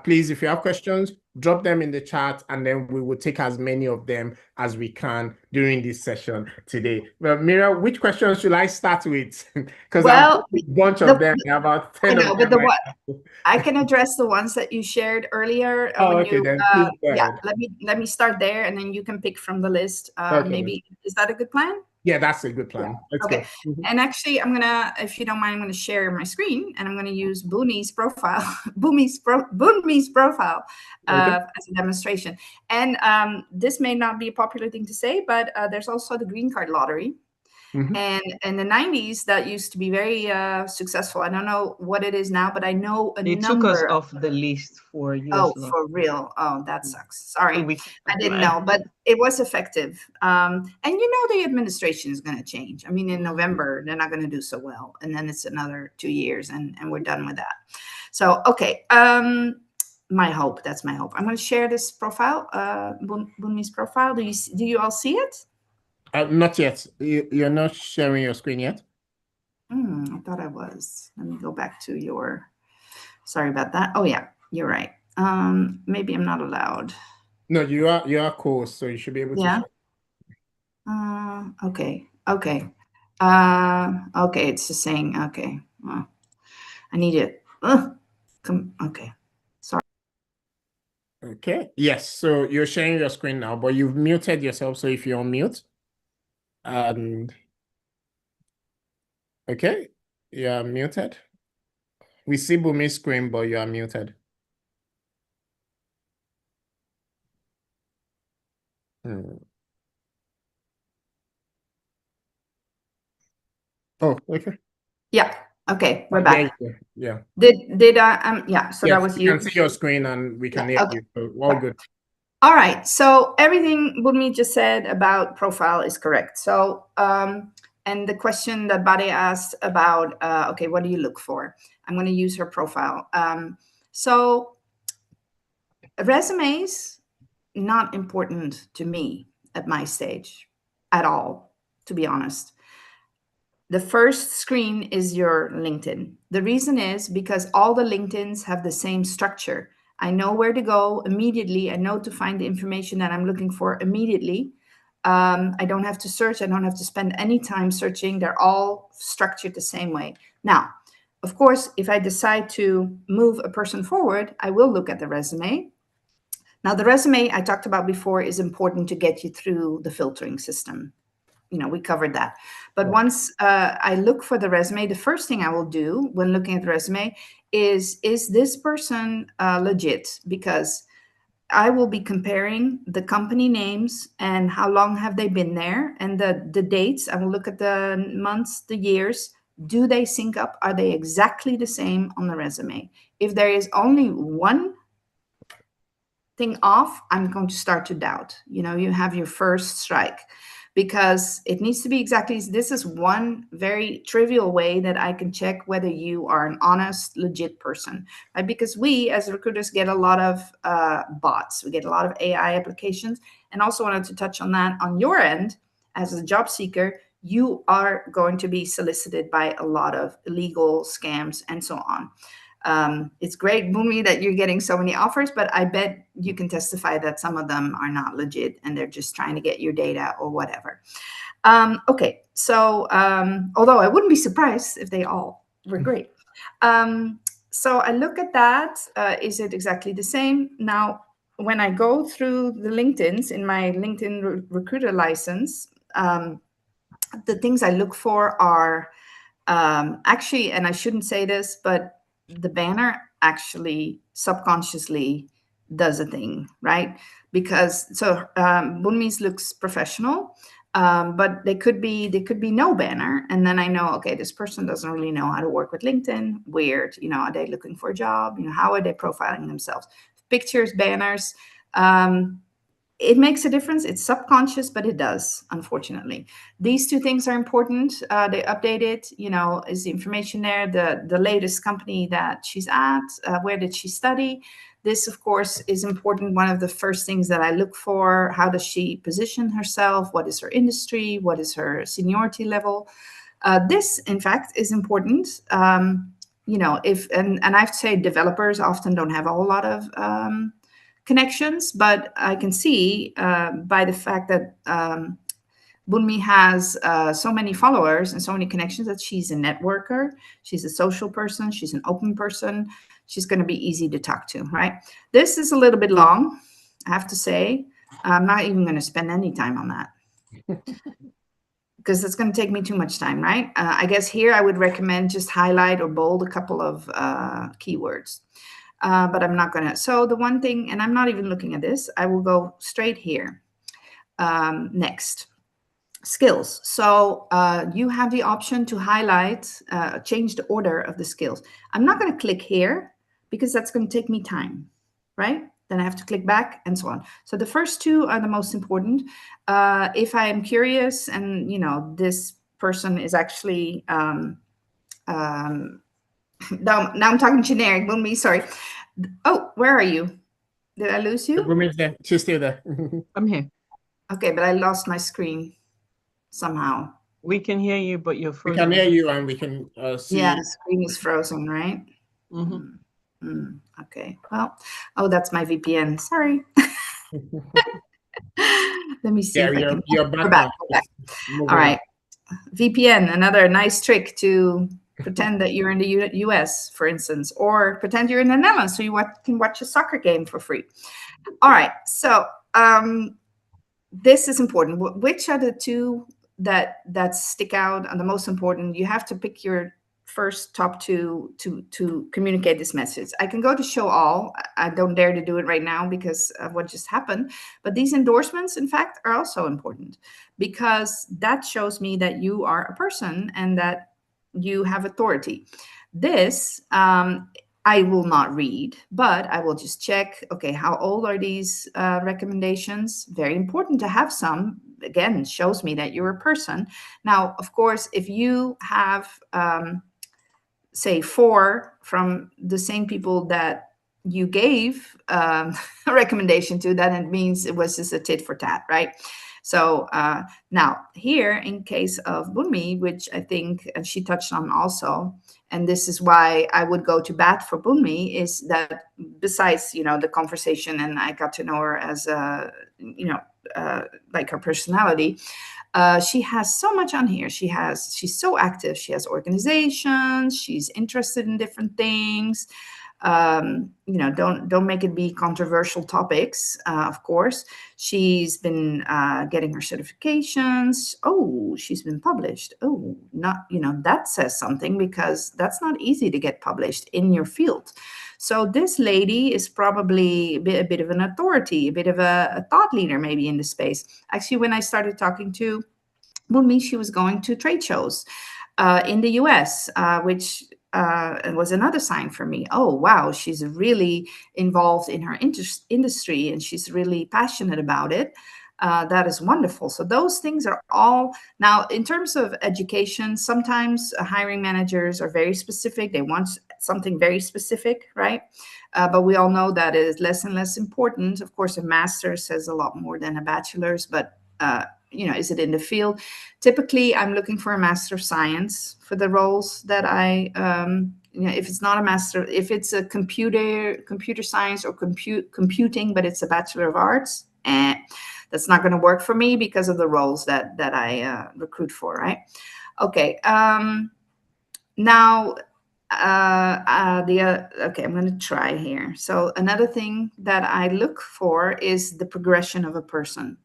S2: please, if you have questions, drop them in the chat, and then we will take as many of them as we can during this session today. Well, Mira, which questions should I start with? Because I've got a bunch of them, about 10 of them.
S1: I can address the ones that you shared earlier.
S2: Oh, okay, then please go ahead.
S1: Let me start there, and then you can pick from the list.
S2: Okay.
S1: Maybe, is that a good plan?
S2: Yeah, that's a good plan. Let's go.
S1: And actually, I'm gonna, if you don't mind, I'm gonna share my screen, and I'm gonna use Boonmi's profile, Boonmi's profile as a demonstration. And this may not be a popular thing to say, but there's also the green card lottery. And in the 90s, that used to be very successful. I don't know what it is now, but I know
S3: They took us off the list for US
S1: law. For real? Oh, that sucks. Sorry, I didn't know, but it was effective. And you know the administration is going to change. I mean, in November, they're not going to do so well. And then it's another 2 years, and we're done with that. So, okay. My hope, that's my hope. I'm going to share this profile, Boonmi's profile. Do you all see it?
S2: Not yet. You're not sharing your screen yet?
S1: I thought I was. Let me go back to your, sorry about that. Oh yeah, you're right. Maybe I'm not allowed.
S2: No, you are cool, so you should be able to
S1: Yeah.
S2: share.
S1: Okay. Okay. Okay, it's just saying, okay. Well, I need it. Okay. Sorry.
S2: Okay. Yes. So you're sharing your screen now, but you've muted yourself. So if you're on mute, and okay, you are muted. We see Bumi's screen, but you are muted. Oh, okay.
S1: Yeah. Okay, we're back.
S2: Yeah.
S1: Did I yeah, so that
S2: Yes,
S1: was
S2: we
S1: you.
S2: can see your screen and we can
S1: Yeah,
S2: hear
S1: okay.
S2: you. So all good.
S1: All right. So everything Budmi just said about profile is correct. So and the question that Bade asked about, okay, what do you look for? I'm going to use her profile. So resumes, not important to me at my stage at all, to be honest. The first screen is your LinkedIn. The reason is because all the LinkedIns have the same structure. I know where to go immediately. I know to find the information that I'm looking for immediately. I don't have to search. I don't have to spend any time searching. They're all structured the same way. Now, of course, if I decide to move a person forward, I will look at the resume. Now, the resume I talked about before is important to get you through the filtering system. We covered that. But once I look for the resume, the first thing I will do when looking at the resume is this person legit? Because I will be comparing the company names and how long have they been there and the dates. I will look at the months, the years. Do they sync up? Are they exactly the same on the resume? If there is only one thing off, I'm going to start to doubt. You have your first strike because it needs to be exactly. This is one very trivial way that I can check whether you are an honest, legit person, right? Because we as recruiters get a lot of bots, we get a lot of AI applications, and also wanted to touch on that on your end as a job seeker. You are going to be solicited by a lot of illegal scams and so on. It's great, Boomi, that you're getting so many offers, but I bet you can testify that some of them are not legit and they're just trying to get your data or whatever. Okay, so although I wouldn't be surprised if they all were great. So I look at that. Is it exactly the same? Now, when I go through the LinkedIns in my LinkedIn recruiter license, the things I look for are actually, and I shouldn't say this, but the banner actually subconsciously does a thing, right? Because Bunmi's looks professional, but they could be no banner, and then I know, okay, this person doesn't really know how to work with LinkedIn. Weird, are they looking for a job? How are they profiling themselves? Pictures, banners. It makes a difference. It's subconscious, but it does, unfortunately. These two things are important. They update it. Is the information there, the latest company that she's at, where did she study? This, of course, is important. One of the first things that I look for, how does she position herself? What is her industry? What is her seniority level? This, in fact, is important. If and I have to say, developers often don't have a whole lot of connections, but I can see by the fact that Bunmi has so many followers and so many connections that she's a networker, she's a social person, she's an open person, she's going to be easy to talk to, right? This is a little bit long, I have to say. I'm not even going to spend any time on that because it's going to take me too much time, right? I guess here I would recommend just highlight or bold a couple of keywords. But I'm not going to. So the one thing, and I'm not even looking at this, I will go straight here. Next, skills. So you have the option to highlight, change the order of the skills. I'm not going to click here because that's going to take me time, right? Then I have to click back and so on. So the first two are the most important. If I am curious and, this person is actually, now I'm talking generic, Boomi, sorry. Oh, where are you? Did I lose you?
S2: Bumi's there. She's still there.
S3: I'm here.
S1: Okay, but I lost my screen somehow.
S3: We can hear you, but you're
S2: We
S3: frozen.
S2: can hear you and we can see.
S1: Yeah, the screen is frozen, right? Okay. Well, oh, that's my VPN. Sorry. Let me see
S2: Yeah,
S1: if I can.
S2: you're
S1: We're
S2: back
S1: back.
S2: now.
S1: We're back. All
S2: Moving on.
S1: right. VPN, another nice trick to pretend that you're in the US, for instance, or pretend you're in the Netherlands so you can watch a soccer game for free. All right. So this is important. Which are the two that stick out and the most important? You have to pick your first top two to communicate this message. I can go to show all. I don't dare to do it right now because of what just happened. But these endorsements, in fact, are also important because that shows me that you are a person and that you have authority. This I will not read, but I will just check, okay, how old are these recommendations? Very important to have some. Again, shows me that you're a person. Now, of course, if you have, say, 4 from the same people that you gave a recommendation to, then it means it was just a tit for tat, right? So now here, in case of Bunmi, which I think she touched on also, and this is why I would go to bat for Bunmi, is that besides, the conversation, and I got to know her as a, like her personality, she has so much on here. She's so active. She has organizations. She's interested in different things. Don't make it be controversial topics. Of course, she's been getting her certifications. Oh, she's been published. Oh, not that says something because that's not easy to get published in your field. So this lady is probably a bit of an authority, a bit of a thought leader, maybe in the space. Actually, when I started talking to Bunmi, she was going to trade shows in the US, which was another sign for me. Oh, wow, she's really involved in her industry and she's really passionate about it. That is wonderful. So those things are all now in terms of education. Sometimes hiring managers are very specific. They want something very specific, right? But we all know that it is less and less important. Of course, a master says a lot more than a bachelor's, but is it in the field? Typically, I'm looking for a master of science for the roles that I, if it's not a master, if it's a computer science or computing, but it's a bachelor of arts, that's not going to work for me because of the roles that I recruit for, right? Okay. Now, okay, I'm going to try here. So another thing that I look for is the progression of a person.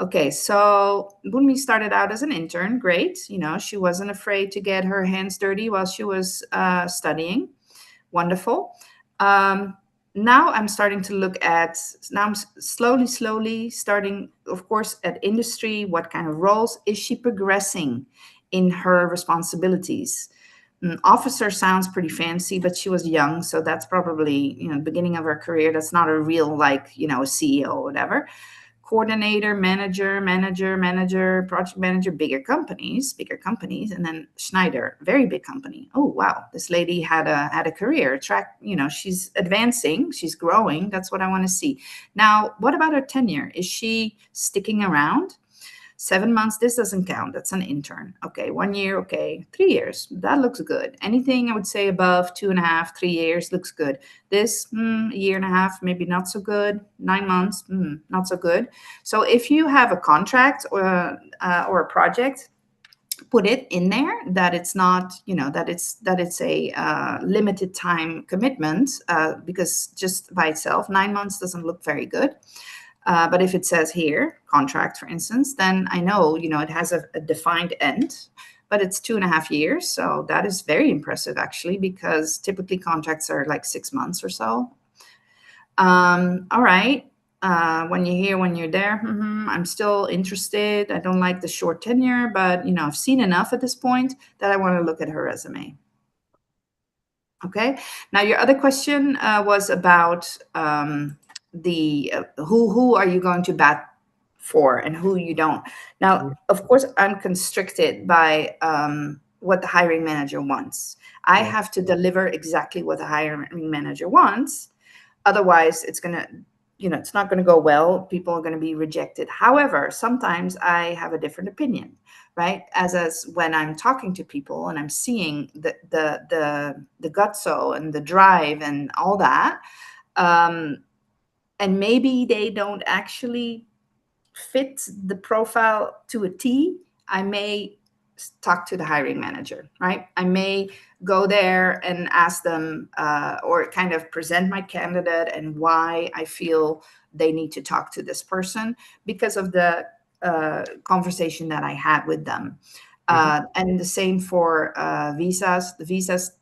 S1: Okay, so Bunmi started out as an intern. Great. She wasn't afraid to get her hands dirty while she was studying. Wonderful. Now I'm starting to look at, now I'm slowly starting, of course, at industry. What kind of roles is she progressing in her responsibilities? Officer sounds pretty fancy, but she was young, so that's probably, beginning of her career. That's not a real, like, a CEO or whatever. Coordinator, manager, project manager, bigger companies, and then Schneider, very big company. Oh wow, this lady had a career track. She's advancing, she's growing. That's what I want to see. Now, what about her tenure? Is she sticking around? 7 months, this doesn't count. That's an intern. Okay, 1 year, okay, 3 years. That looks good. Anything I would say above 2.5, 3 years looks good. This, a year and a half, maybe not so good. 9 months, not so good. So if you have a contract or a project, put it in there that it's not, that it's a limited time commitment, because just by itself, 9 months doesn't look very good. But if it says here, contract, for instance, then I know, it has a defined end, but it's 2.5 years. So that is very impressive, actually, because typically contracts are like 6 months or so. All right. When you're there, I'm still interested. I don't like the short tenure, but, I've seen enough at this point that I want to look at her resume. Okay. Now, your other question was about the who are you going to bat for and who you don't. Now, of course, I'm constricted by what the hiring manager wants. I have to deliver exactly what the hiring manager wants. Otherwise, it's going to, it's not going to go well. People are going to be rejected. However, sometimes I have a different opinion, right? As when I'm talking to people and I'm seeing the gutso and the drive and all that, and maybe they don't actually fit the profile to a T, I may talk to the hiring manager, right? I may go there and ask them or kind of present my candidate and why I feel they need to talk to this person because of the conversation that I had with them. And the same for visas. The visas,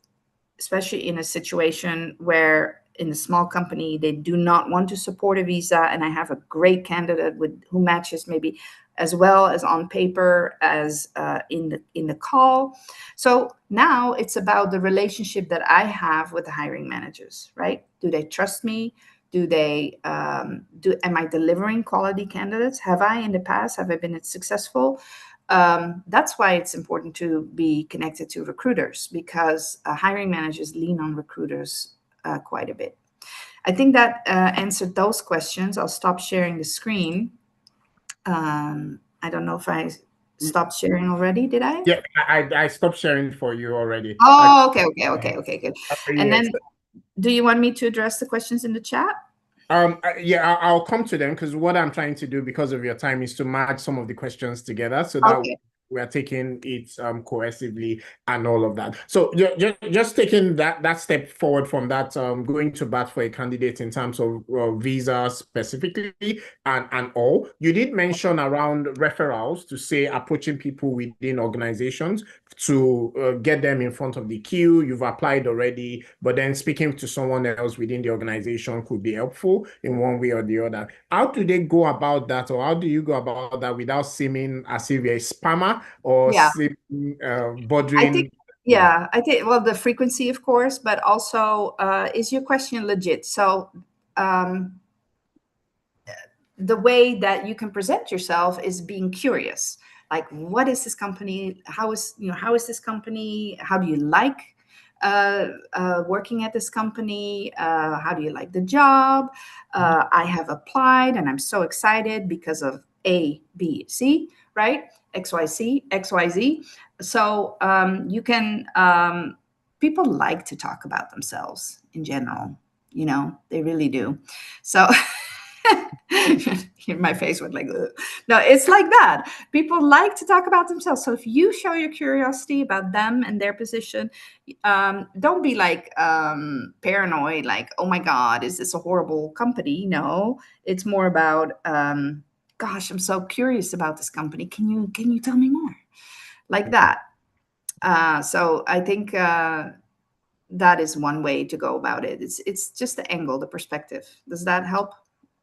S1: especially in a situation where in a small company they do not want to support a visa, and I have a great candidate who matches maybe as well as on paper as in the call. So now it's about the relationship that I have with the hiring managers, right? Do they trust me? Do they am I delivering quality candidates? Have I in the past? Have I been successful? That's why it's important to be connected to recruiters, because hiring managers lean on recruiters quite a bit. I think that answered those questions. I'll stop sharing the screen. I don't know if I stopped sharing already. Did I?
S2: Yeah, I stopped sharing for you already.
S1: Oh, okay, good. And
S2: Yes.
S1: then, do you want me to address the questions in the chat?
S2: Yeah, I'll come to them, because what I'm trying to do, because of your time, is to match some of the questions together so that we are taking it cohesively and all of that. So just taking that step forward from that, going to bat for a candidate in terms of visa specifically and all. You did mention around referrals, to say approaching people within organizations to get them in front of the queue. You've applied already, but then speaking to someone else within the organization could be helpful in one way or the other. How do they go about that, or how do you go about that without seeming as if you're a spammer or seeming bothering?
S1: I think, well, the frequency, of course, but also, is your question legit? So the way that you can present yourself is being curious. Like, what is this company? How is this company? How do you like working at this company? How do you like the job? I have applied and I'm so excited because of A, B, C, right? XYZ. So you can, people like to talk about themselves in general, they really do. So my face went like, ugh. No, it's like that. People like to talk about themselves. So if you show your curiosity about them and their position, don't be like paranoid, like, oh my God, is this a horrible company? No, it's more about, gosh, I'm so curious about this company. Can you tell me more? Like that. So I think that is one way to go about it. It's just the angle, the perspective. Does that help?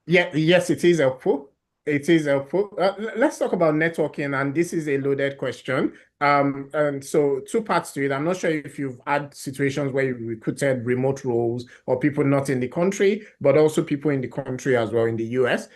S2: Yeah, yes, it is helpful. It is helpful. Let's talk about networking, and this is a loaded question. And so two parts to it. I'm not sure if you've had situations where you recruited remote roles or people not in the country, but also people in the country as well in the US.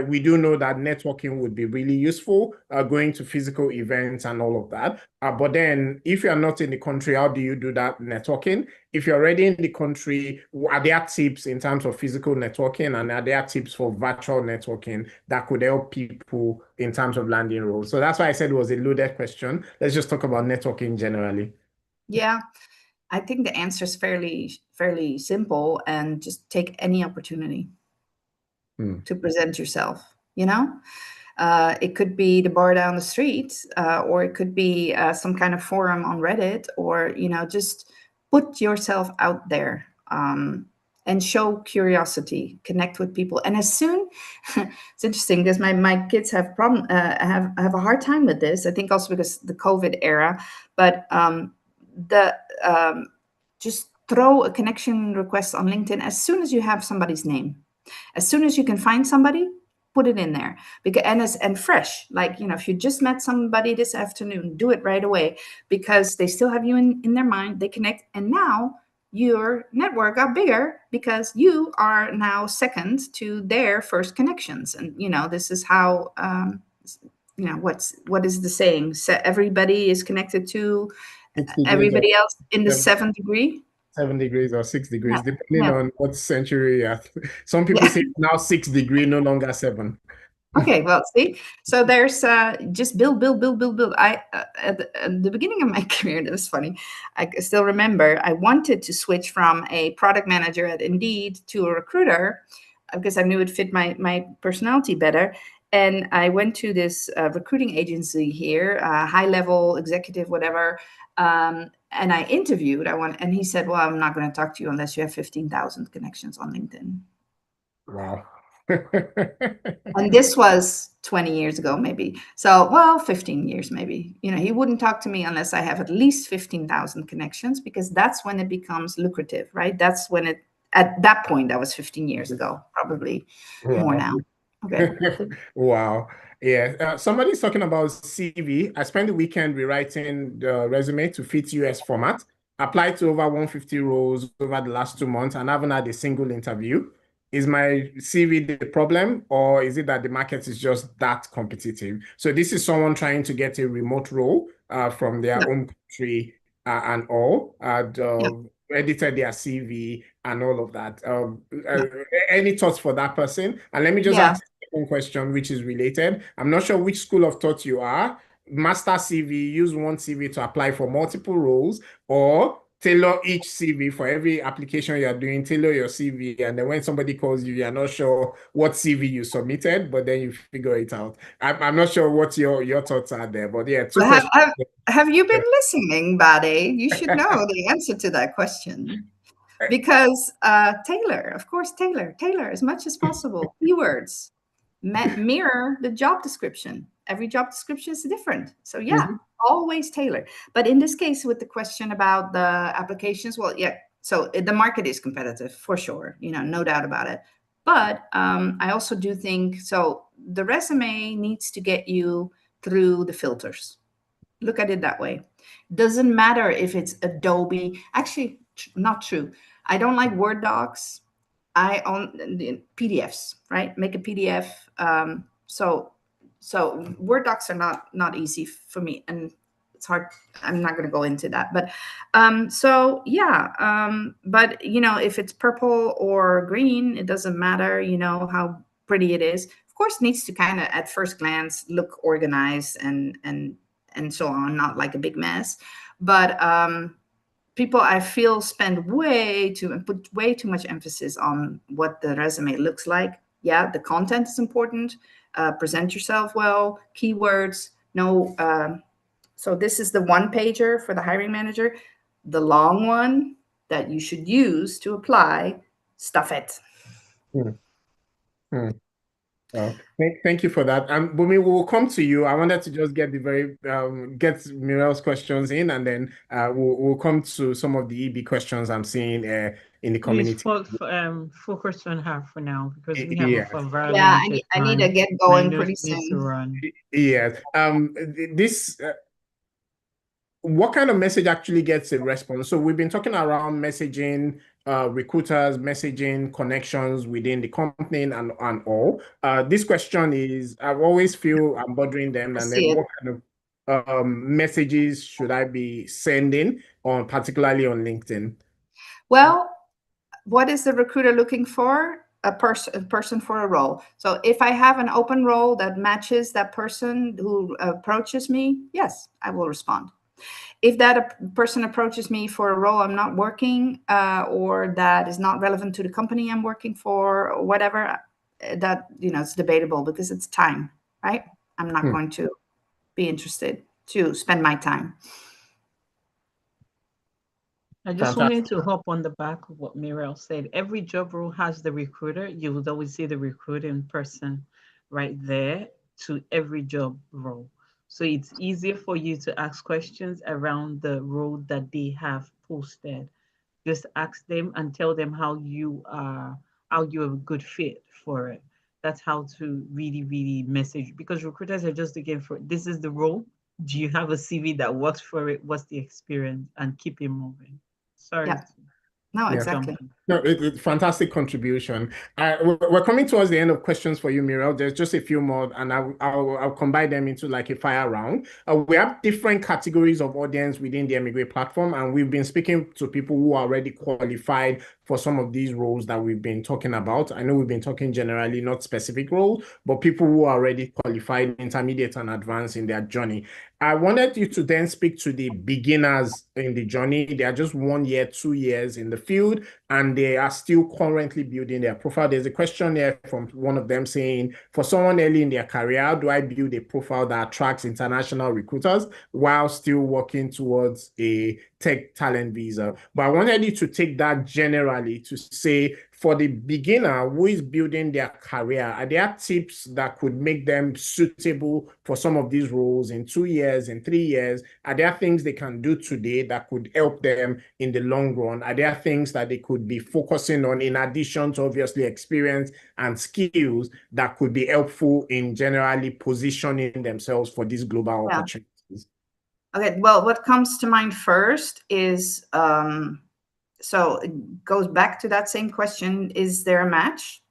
S2: We do know that networking would be really useful, going to physical events and all of that. But then if you're not in the country, how do you do that networking? If you're already in the country, are there tips in terms of physical networking, and are there tips for virtual networking that could help people in terms of landing roles? So that's why I said it was a loaded question. Let's just talk about networking generally.
S1: Yeah, I think the answer is fairly simple, and just take any opportunity to present yourself. It could be the bar down the street, or it could be some kind of forum on Reddit, or just put yourself out there, and show curiosity, connect with people. And as soon, it's interesting because my kids have have a hard time with this. I think also because the COVID era, but just throw a connection request on LinkedIn as soon as you have somebody's name. As soon as you can find somebody, put it in there. Because and fresh, like, if you just met somebody this afternoon, do it right away, because they still have you in their mind. They connect, and now your network got bigger because you are now second to their first connections. And this is how what is the saying? So everybody is connected to everybody else in the seventh degree.
S2: 7 degrees or 6 degrees,
S1: Yeah,
S2: depending
S1: yeah.
S2: on what century you're at. Some people
S1: Yeah.
S2: say now 6 degrees, no longer 7.
S1: Okay, well, see, so there's just build, build, build, build, build. At the beginning of my career, that was funny. I still remember I wanted to switch from a product manager at Indeed to a recruiter because I knew it fit my personality better. And I went to this recruiting agency here, high level executive, whatever. And I interviewed. And he said, "Well, I'm not going to talk to you unless you have 15,000 connections on LinkedIn."
S2: Wow.
S1: And this was 20 years ago, maybe. So, well, 15 years, maybe. He wouldn't talk to me unless I have at least 15,000 connections, because that's when it becomes lucrative, right? That's when at that point, that was 15 years ago, probably more
S2: Wow.
S1: now. Okay.
S2: Wow. Yeah. Somebody's talking about CV. I spent the weekend rewriting the resume to fit US format. Applied to over 150 roles over the last 2 months and haven't had a single interview. Is my CV the problem, or is it that the market is just that competitive? So this is someone trying to get a remote role from their
S1: Yeah.
S2: own country and all.
S1: Yeah.
S2: Edited their CV and all of that. Any thoughts for that person? And let me just
S1: Yeah.
S2: ask a second question, which is related. I'm not sure which school of thought you are. Master CV, use one CV to apply for multiple roles, or tailor each CV for every application you're doing, tailor your CV. And then when somebody calls you, you're not sure what CV you submitted, but then you figure it out. I'm not sure what your thoughts are there, but yeah, two
S1: Have,
S2: questions.
S1: have, have you been listening, Bade? You should know the answer to that question. Because tailor, of course, tailor as much as possible. Keywords mirror the job description. Every job description is different. So yeah, always tailor. But in this case, with the question about the applications, well, yeah, so the market is competitive for sure, no doubt about it. But I also do think, so the resume needs to get you through the filters. Look at it that way. Doesn't matter if it's Adobe. Actually, not true. I don't like Word docs. I own the PDFs, right? Make a PDF. So Word docs are not easy for me, and it's hard. I'm not going to go into that, but so yeah. But if it's purple or green, it doesn't matter. How pretty it is. Of course, it needs to kind of at first glance look organized and so on, not like a big mess. But people, I feel, put way too much emphasis on what the resume looks like. Yeah, the content is important. Present yourself well, keywords. No, so this is the one pager for the hiring manager. The long one that you should use to apply, stuff it.
S2: Hmm. Hmm. Thank you for that. Bumi, we will come to you. I wanted to just get get Mirel's questions in, and then we'll come to some of the EB questions I'm seeing in the
S3: Please
S2: community.
S3: focus on her for now, because we have
S2: Yeah.
S3: a very
S1: Yeah,
S3: limited
S1: I need
S3: time.
S1: to get
S3: I
S1: going
S3: know
S1: pretty
S3: she needs to
S1: soon.
S3: run.
S2: Yes. This what kind of message actually gets a response? So we've been talking around messaging, recruiters, messaging, connections within the company and all. This question is, I always feel I'm bothering them,
S1: I
S2: and
S1: see
S2: then
S1: it.
S2: what kind of messages should I be sending particularly on LinkedIn?
S1: Well, what is the recruiter looking for? A person for a role. So if I have an open role that matches that person who approaches me, yes, I will respond. If that person approaches me for a role I'm not working or that is not relevant to the company I'm working for or whatever, that it's debatable because it's time, right? I'm not going to be interested to spend my time.
S3: I just
S2: Fantastic.
S3: wanted to hop on the back of what Mirel said. Every job role has the recruiter. You would always see the recruiting person right there to every job role. So it's easier for you to ask questions around the role that they have posted. Just ask them and tell them how you're a good fit for it. That's how to really, really message, because recruiters are just looking for, this is the role. Do you have a CV that works for it? What's the experience? And keep it moving. Sorry.
S1: Yeah. No,
S2: Yeah.
S1: exactly.
S2: No, fantastic contribution. We're coming towards the end of questions for you, Muriel. There's just a few more, and I'll combine them into like a fire round. We have different categories of audience within the eMigr8 platform, and we've been speaking to people who are already qualified for some of these roles that we've been talking about. I know we've been talking generally, not specific roles, but people who are already qualified, intermediate, and advanced in their journey. I wanted you to then speak to the beginners in the journey. They are just 1 year, 2 years in the field, and they are still currently building their profile. There's a question here from one of them saying, for someone early in their career, how do I build a profile that attracts international recruiters while still working towards a tech talent visa? But I wanted you to take that generally to say, for the beginner who is building their career, are there tips that could make them suitable for some of these roles in 2 years, in 3 years? Are there things they can do today that could help them in the long run? Are there things that they could be focusing on in addition to obviously experience and skills that could be helpful in generally positioning themselves for these global opportunities?
S1: Okay, well, what comes to mind first is, so it goes back to that same question, is there a match?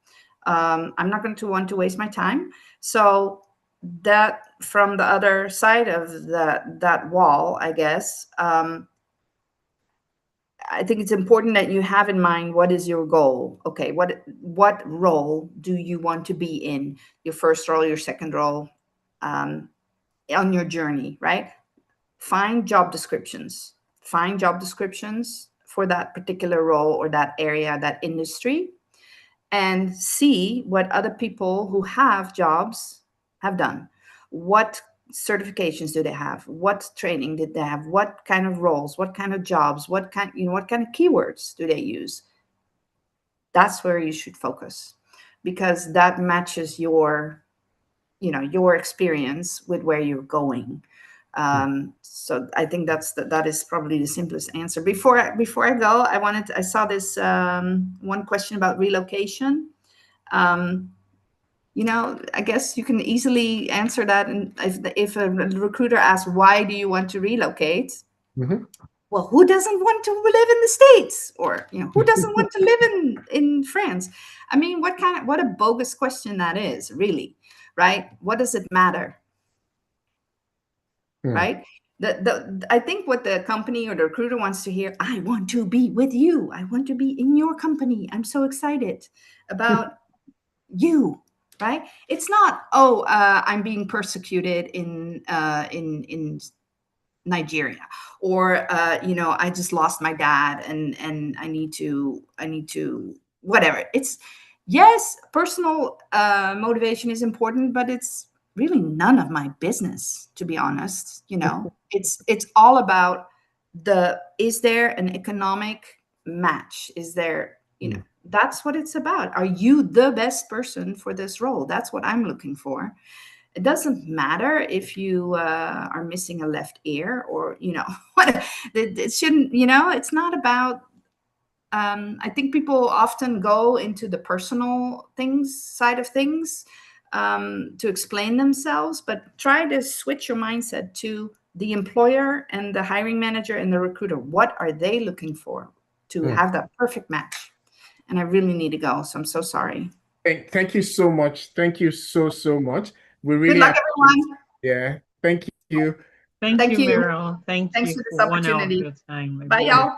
S1: I'm not going to want to waste my time. So that from the other side of that wall, I guess, I think it's important that you have in mind, what is your goal? Okay, what role do you want to be in? Your first role, your second role, on your journey, right? Find job descriptions. Find job descriptions for that particular role or that area, that industry, and see what other people who have jobs have done. What certifications do they have? What training did they have? What kind of roles? What kind of jobs? What kind of keywords do they use? That's where you should focus, because that matches your experience with where you're going. So I think that is probably the simplest answer. Before I go, I saw this one question about relocation. I guess you can easily answer that. And if a recruiter asks, why do you want to relocate?
S2: Mm-hmm.
S1: Well, who doesn't want to live in the States? Or, who doesn't want to live in France? I mean, what a bogus question that is, really, right? What does it matter? Right? I think what the company or the recruiter wants to hear, I want to be with you. I want to be in your company. I'm so excited about you, right? It's not, I'm being persecuted in Nigeria, or I just lost my dad and I need to whatever. It's, yes, personal motivation is important, but it's really none of my business, to be honest. It's all about is there an economic match? Is there, that's what it's about. Are you the best person for this role? That's what I'm looking for. It doesn't matter if you are missing a left ear, or what. It shouldn't, it's not about, I think people often go into the personal side of things to explain themselves, but try to switch your mindset to the employer and the hiring manager and the recruiter. What are they looking for to have that perfect match? And I really need to go, so I'm so sorry.
S2: Thank you so much. Thank you so much. We really
S1: Good luck, everyone.
S2: Yeah. Thank you.
S3: Thank you, Meryl. Thanks
S1: for this opportunity.
S3: Your time.
S1: Bye, y'all.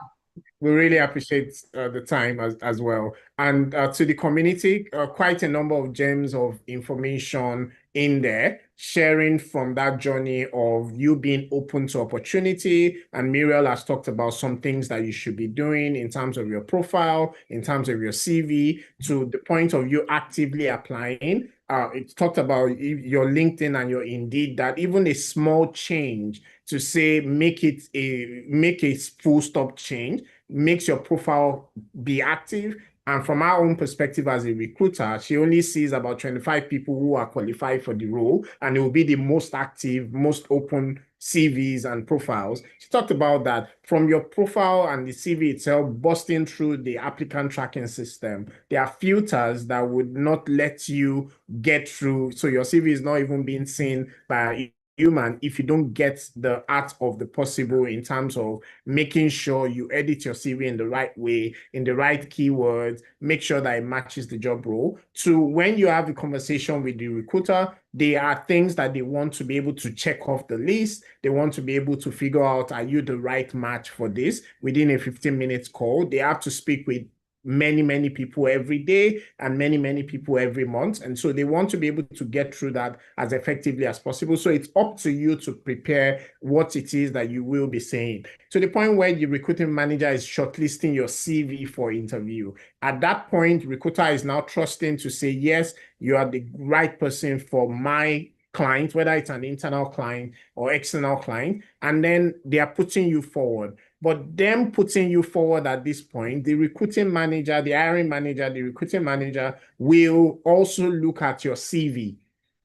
S2: We really appreciate the time as well. And to the community, quite a number of gems of information in there, sharing from that journey of you being open to opportunity. And Muriel has talked about some things that you should be doing in terms of your profile, in terms of your CV, to the point of you actively applying. It's talked about your LinkedIn and your Indeed, that even a small change to say, make a full stop change, makes your profile be active. And from our own perspective as a recruiter, she only sees about 25 people who are qualified for the role, and it will be the most active, most open CVs and profiles. She talked about that from your profile and the CV itself, busting through the applicant tracking system. There are filters that would not let you get through. So your CV is not even being seen by human if you don't get the art of the possible in terms of making sure you edit your CV in the right way, in the right keywords, make sure that it matches the job role. To when you have a conversation with the recruiter, there are things that they want to be able to check off the list. They want to be able to figure out, are you the right match for this within a 15-minute call? They have to speak with many people every day and many people every month. And so they want to be able to get through that as effectively as possible. So it's up to you to prepare what it is that you will be saying. To the point where the recruiting manager is shortlisting your CV for interview. At that point, recruiter is now trusting to say, yes, you are the right person for my client, whether it's an internal client or external client, and then they are putting you forward. But them putting you forward at this point, the recruiting manager, the hiring manager, the recruiting manager will also look at your CV.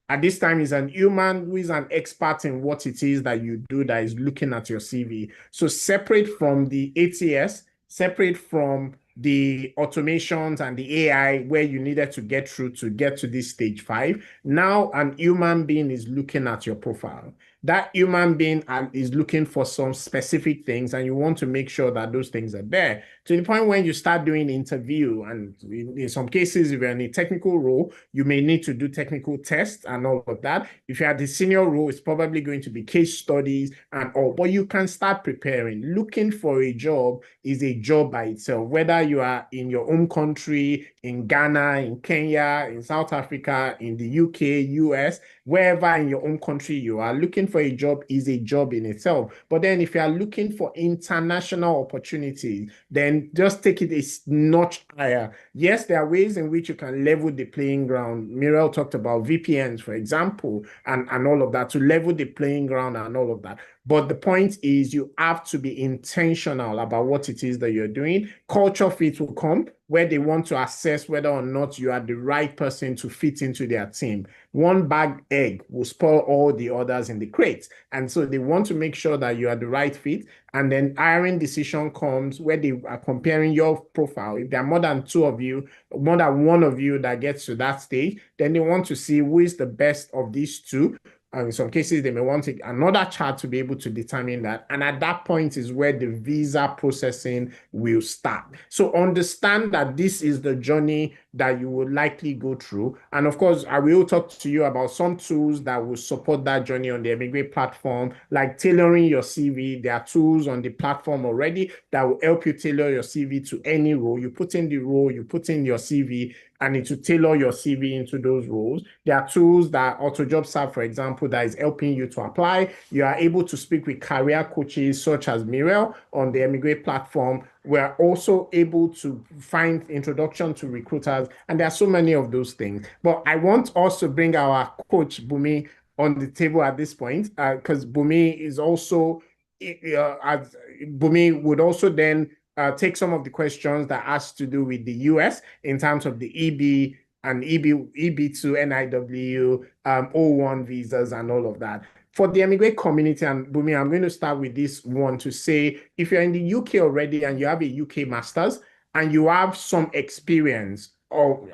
S2: At this time, is an human who is an expert in what it is that you do that is looking at your CV. So separate from the ATS, separate from the automations and the AI where you needed to get through to get to this stage 5. Now an human being is looking at your profile. That human being is looking for some specific things, and you want to make sure that those things are there. To the point when you start doing interview, and in some cases, if you're in a technical role, you may need to do technical tests and all of that. If you're at the senior role, it's probably going to be case studies and all, but you can start preparing. Looking for a job is a job by itself, whether you are in your home country, in Ghana, in Kenya, in South Africa, in the UK, US, wherever in your own country you are, looking for a job is a job in itself. But then if you are looking for international opportunities, then just take it a notch higher. Yes, there are ways in which you can level the playing ground. Muriel talked about VPNs, for example, and all of that, to level the playing ground and all of that. But the point is you have to be intentional about what it is that you're doing. Culture fit will come where they want to assess whether or not you are the right person to fit into their team. One bag egg will spoil all the others in the crate. And so they want to make sure that you are the right fit. And then hiring decision comes where they are comparing your profile. If there are more than 2 of you, more than 1 of you that gets to that stage, then they want to see who is the best of these 2. And in some cases, they may want another chart to be able to determine that. And at that point is where the visa processing will start. So understand that this is the journey that you will likely go through. And of course, I will talk to you about some tools that will support that journey on the eMigr8 platform, like tailoring your CV. There are tools on the platform already that will help you tailor your CV to any role. You put in the role, you put in your CV, and it will tailor your CV into those roles. There are tools that AutoJobServe, for example, that is helping you to apply. You are able to speak with career coaches such as Muriel on the eMigr8 platform. We're also able to find introduction to recruiters, and there are so many of those things. But I want us to bring our coach, Bumi, on the table at this point, because Bumi is also, Bumi would also then take some of the questions that has to do with the US in terms of the EB and EB2, NIW, O1 visas and all of that. For the eMigr8 community, and Bumi, I'm going to start with this one to say, if you're in the UK already and you have a UK master's and you have some experience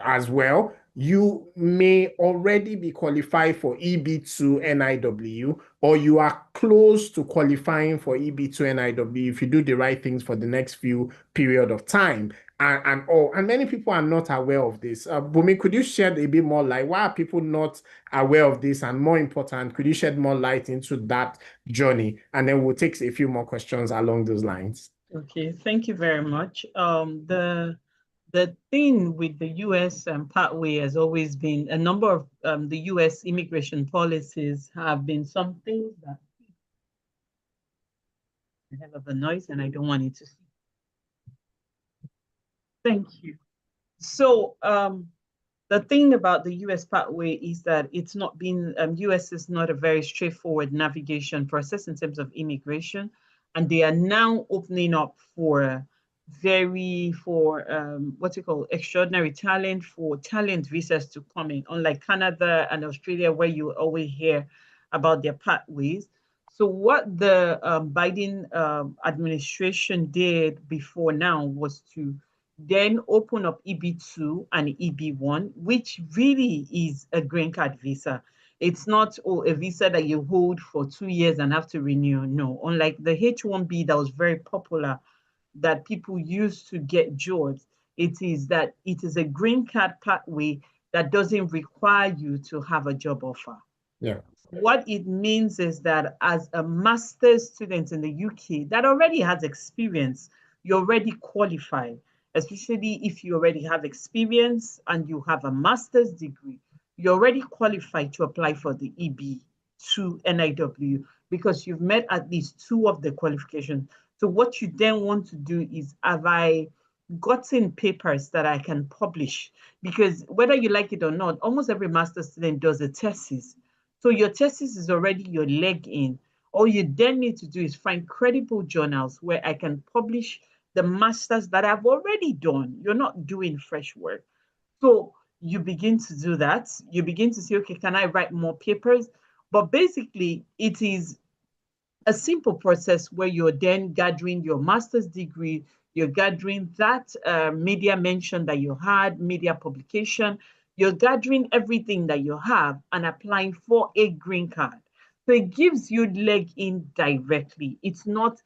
S2: as well, you may already be qualified for EB2 NIW, or you are close to qualifying for EB2 NIW if you do the right things for the next few period of time. And many people are not aware of this. Bumi, could you shed a bit more light? Why are people not aware of this? And more important, could you shed more light into that journey? And then we'll take a few more questions along those lines.
S3: Okay, thank you very much. The thing with the US pathway has always been a number of the US immigration policies have been some things that have of a noise and I don't want it to see. Thank you. So the thing about the US pathway is that it's not been, US is not a very straightforward navigation process in terms of immigration. And they are now opening up for what you call extraordinary talent, for talent visas to come in, unlike Canada and Australia, where you always hear about their pathways. So what the Biden administration did before now was to then open up EB2 and EB1, which really is a green card visa. It's not a visa that you hold for 2 years and have to renew. No, unlike the H-1B that was very popular, that people use to get jobs, it is a green card pathway that doesn't require you to have a job offer.
S2: Yeah.
S3: What it means is that as a master's student in the UK that already has experience, you're already qualified, especially if you already have experience and you have a master's degree, you're already qualified to apply for the EB2 NIW because you've met at least 2 of the qualifications. So what you then want to do is, have I gotten papers that I can publish? Because whether you like it or not, almost every master's student does a thesis. So your thesis is already your leg in. All you then need to do is find credible journals where I can publish the masters that I've already done. You're not doing fresh work. So you begin to do that. You begin to say, okay, can I write more papers? But basically, it is a simple process where you're then gathering your master's degree, you're gathering that media mention that you had, media publication, you're gathering everything that you have and applying for a green card. So it gives you leg in directly. It's not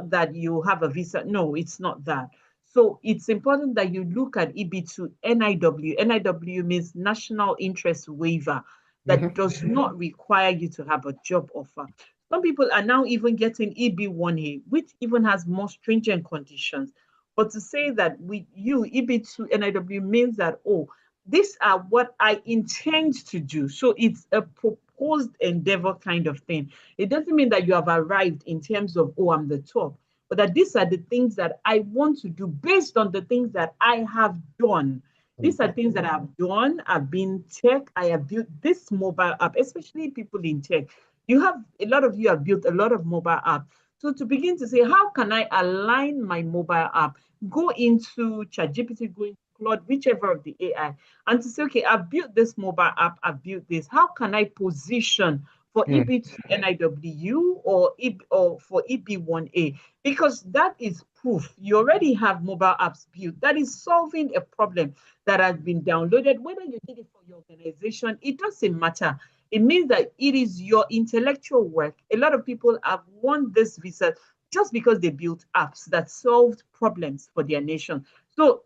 S3: that you have a visa. No, it's not that. So it's important that you look at EB2 NIW. NIW means National Interest Waiver, that does not require you to have a job offer. Some people are now even getting EB1A, which even has more stringent conditions. But to say that with you, EB2 NIW means that, oh, these are what I intend to do. So it's a proposed endeavor kind of thing. It doesn't mean that you have arrived in terms of, oh, I'm the top, but that these are the things that I want to do based on the things that I have done. These are things that I've done. I've been tech. I have built this mobile app, especially people in tech. A lot of you have built a lot of mobile apps. So to begin to say, how can I align my mobile app? Go into ChatGPT, go into Claude, whichever of the AI, and to say, okay, I've built this mobile app, I've built this. How can I position for EB2 NIW or for EB1A? Because that is proof. You already have mobile apps built that is solving a problem that has been downloaded. Whether you did it for your organization, it doesn't matter. It means that it is your intellectual work. A lot of people have won this visa just because they built apps that solved problems for their nation. So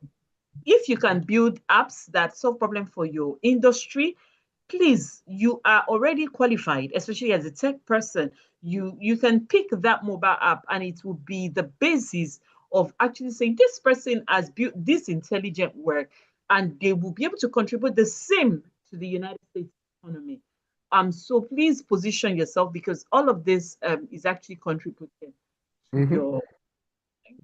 S3: if you can build apps that solve problems for your industry, please, you are already qualified, especially as a tech person. You can pick that mobile app and it will be the basis of actually saying this person has built this intelligent work and they will be able to contribute the same to the United States economy. So please position yourself because all of this is actually contributing to your.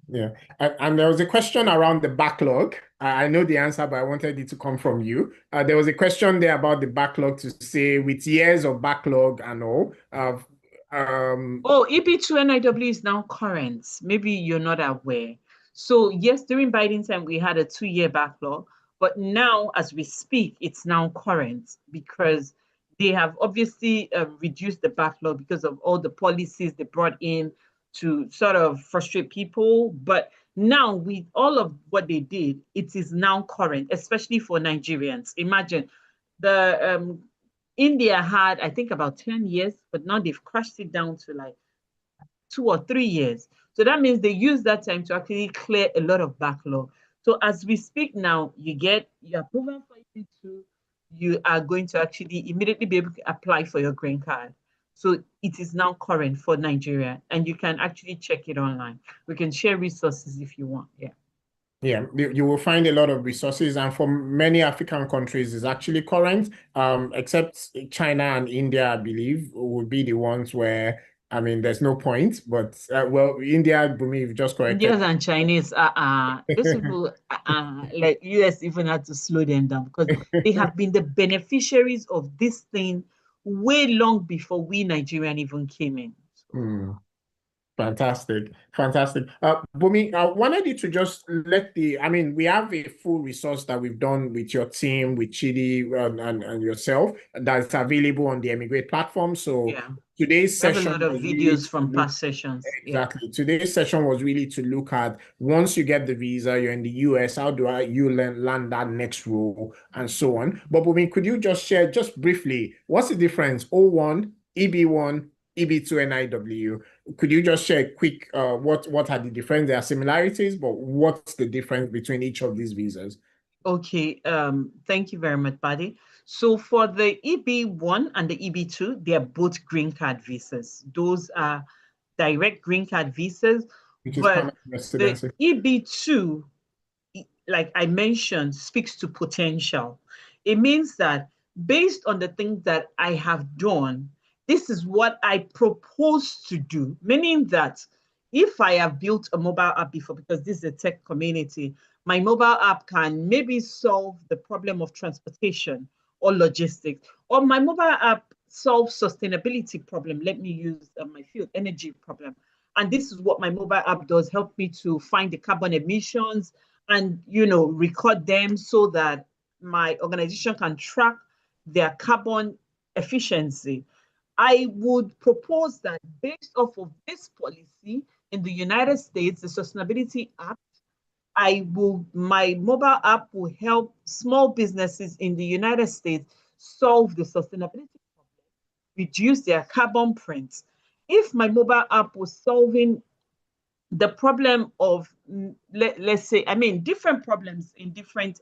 S2: Yeah. And there was a question around the backlog. I know the answer, but I wanted it to come from you. There was a question there about the backlog to say with years of backlog and all.
S3: EB2 NIW is now current. Maybe you're not aware. So yes, during Biden time, we had a 2-year backlog, but now as we speak, it's now current because they have obviously reduced the backlog because of all the policies they brought in to sort of frustrate people. But now with all of what they did, it is now current, especially for Nigerians. Imagine the India had, I think, about 10 years, but now they've crashed it down to like 2 or 3 years. So that means they use that time to actually clear a lot of backlog. So as we speak now, you get your approval for EB2, you are going to actually immediately be able to apply for your green card. So it is now current for Nigeria, and you can actually check it online. We can share resources if you want. Yeah.
S2: Yeah, you will find a lot of resources, and for many African countries, it's actually current, except China and India, I believe, will be the ones where, I mean, there's no point. But well, India, Bumi, you've just corrected.
S3: Indians and Chinese, those people, like US even had to slow them down because they have been the beneficiaries of this thing way long before we Nigerian even came in. So.
S2: Fantastic, fantastic. Bumi, I wanted you to just we have a full resource that we've done with your team, with Chidi and yourself, that's available on the eMigr8 platform. So
S3: Yeah.
S2: today's
S3: We have a
S2: session
S3: lot of
S2: was really
S3: videos from past sessions.
S2: exactly. Today's session was really to look at once you get the visa, you're in the US, how do you land that next role and so on. But Bumi, could you just share just briefly what's the difference? O1, EB1, EB2, and IW. Could you just share quick what are the difference? There are similarities, but what's the difference between each of these visas?
S3: Okay, thank you very much, Buddy. So for the EB1 and the EB2, they are both green card visas. Those are direct green card visas,
S2: Which is
S3: but
S2: permanent
S3: the
S2: residency.
S3: EB2, like I mentioned, speaks to potential. It means that based on the things that I have done, this is what I propose to do, meaning that if I have built a mobile app before, because this is a tech community, my mobile app can maybe solve the problem of transportation or logistics, or my mobile app solves sustainability problem. Let me use my field, energy problem. And this is what my mobile app does, help me to find the carbon emissions and, record them so that my organization can track their carbon efficiency. I would propose that based off of this policy in the United States, the Sustainability Act, my mobile app will help small businesses in the United States solve the sustainability problem, reduce their carbon print. If my mobile app was solving the problem of, let's say, different problems in different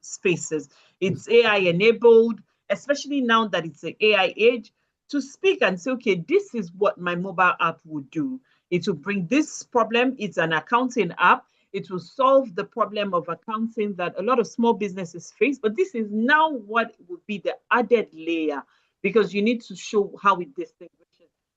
S3: spaces. It's AI enabled, especially now that it's an AI age, to speak and say, okay, this is what my mobile app would do. It will bring this problem. It's an accounting app. It will solve the problem of accounting that a lot of small businesses face. But this is now what would be the added layer, because you need to show how it distinguishes.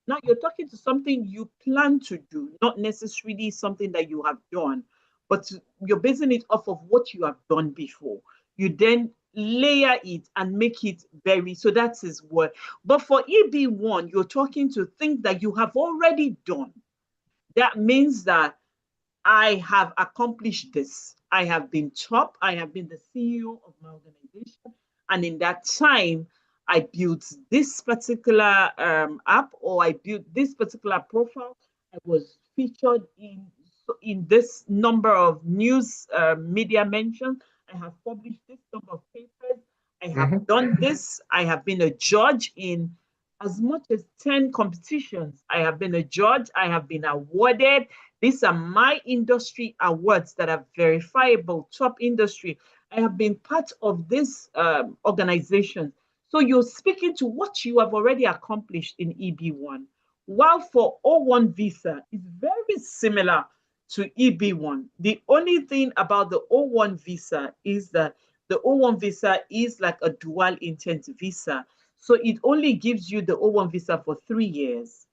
S3: Now you're talking to something you plan to do, not necessarily something that you have done, but you're basing it off of what you have done before. You then layer it and make it very, so that is what. But for EB1, you're talking to things that you have already done. That means that I have accomplished this. I have been top. I have been the CEO of my organization. And in that time, I built this particular app, or I built this particular profile. I was featured in this number of news media mentions. I have published this number of papers. I have done this. I have been a judge in as much as 10 competitions. I have been a judge. I have been awarded. These are my industry awards that are verifiable, top industry. I have been part of this organization. So you're speaking to what you have already accomplished in EB1. While for O1 visa, it's very similar to EB1. The only thing about the O1 visa is that the O1 visa is like a dual intent visa. So it only gives you the O1 visa for 3 years.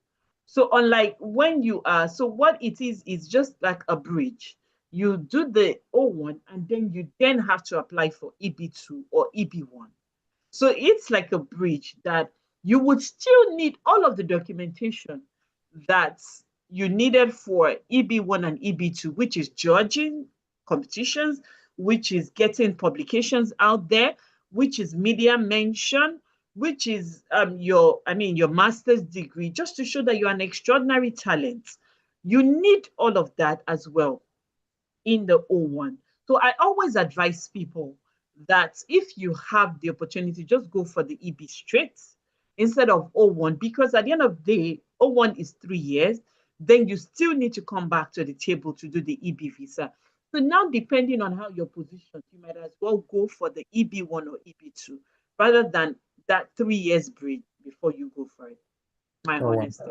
S3: So unlike when you are, so what it is just like a bridge. You do the O1 and then you then have to apply for EB2 or EB1. So it's like a bridge that you would still need all of the documentation that you needed for EB1 and EB2, which is judging competitions, which is getting publications out there, which is media mention, which is your master's degree, just to show that you're an extraordinary talent. You need all of that as well in the O1. So I always advise people that if you have the opportunity, just go for the EB straight instead of O1, because at the end of the day, O1 is 3 years. Then you still need to come back to the table to do the EB visa. So now, depending on how you're positioned, you might as well go for the EB1 or EB2 rather than that 3 years bridge before you go for it. My honesty.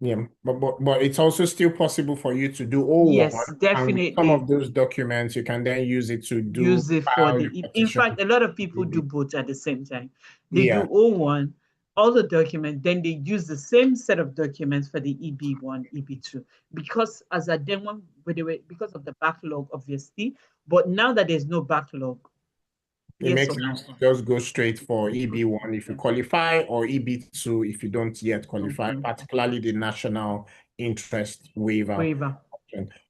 S2: Yeah, but it's also still possible for you to do O1,
S3: Yes,
S2: and with some
S3: definitely.
S2: of those documents, you can then use it to
S3: Use it for
S2: file your
S3: the, in
S2: petition.
S3: fact, a lot of people do both at the same time. They
S2: Yeah.
S3: do O1, all the documents, then they use the same set of documents for the EB1, EB2, because as a demo, because of the backlog, obviously, but now that there's no backlog,
S2: It
S3: yes
S2: makes
S3: or no?
S2: sense to just go straight for EB1 if you qualify, or EB2 if you don't yet qualify, particularly the national interest waiver.
S3: Waiver.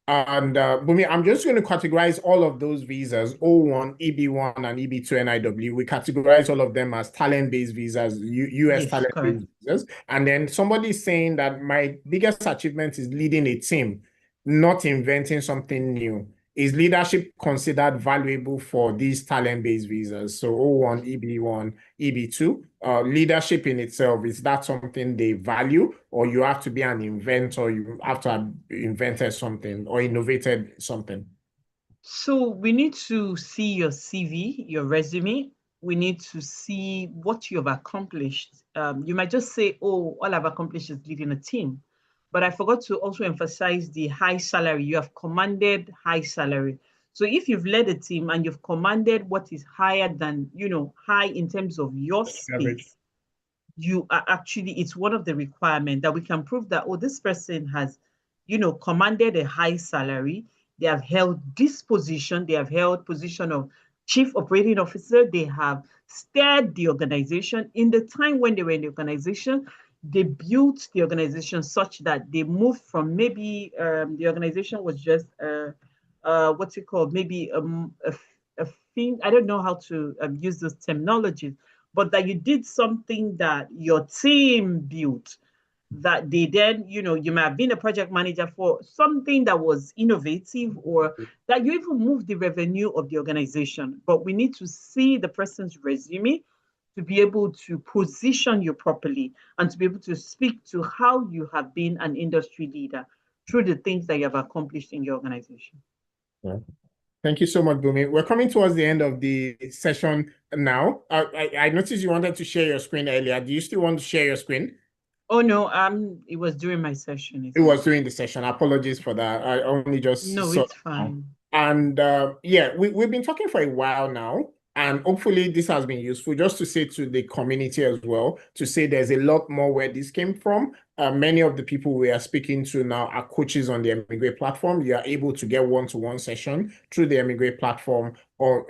S2: And Bumi, I'm just going to categorize all of those visas, O1, EB1, and EB2 NIW. We categorize all of them as talent-based visas, US
S3: Yes,
S2: talent-based
S3: correct.
S2: visas. And then somebody is saying that my biggest achievement is leading a team, not inventing something new. Is leadership considered valuable for these talent-based visas? So O1, EB1, EB2, leadership in itself, is that something they value, or you have to be an inventor, you have to have invented something or innovated something?
S3: So we need to see your CV, your resume. We need to see what you have accomplished. You might just say, oh, all I've accomplished is leading a team. But I forgot to also emphasize the high salary. You have commanded high salary. So if you've led a team and you've commanded what is higher than, high in terms of your
S2: Average.
S3: space, you are actually, it's one of the requirements that we can prove that, oh, this person has, commanded a high salary. They have held this position. They have held position of chief operating officer. They have steered the organization. In the time when they were in the organization, they built the organization such that they moved from maybe the organization was just what's it called? Maybe a thing. I don't know how to use those terminologies, but that you did something that your team built, that they then, you might have been a project manager for something that was innovative, or that you even moved the revenue of the organization. But we need to see the person's resume to be able to position you properly and to be able to speak to how you have been an industry leader through the things that you have accomplished in your organization.
S2: Yeah. Thank you so much, Bumi. We're coming towards the end of the session now. I noticed you wanted to share your screen earlier. Do you still want to share your screen?
S3: Oh no, it was during my session.
S2: It was during the session. Apologies for that. I only just
S3: No,
S2: saw
S3: it's
S2: it now.
S3: fine.
S2: And yeah, we've been talking for a while now. And hopefully this has been useful just to say to the community as well, to say there's a lot more where this came from. Many of the people we are speaking to now are coaches on the eMigr8 platform. You are able to get one-to-one session through the eMigr8 platform, or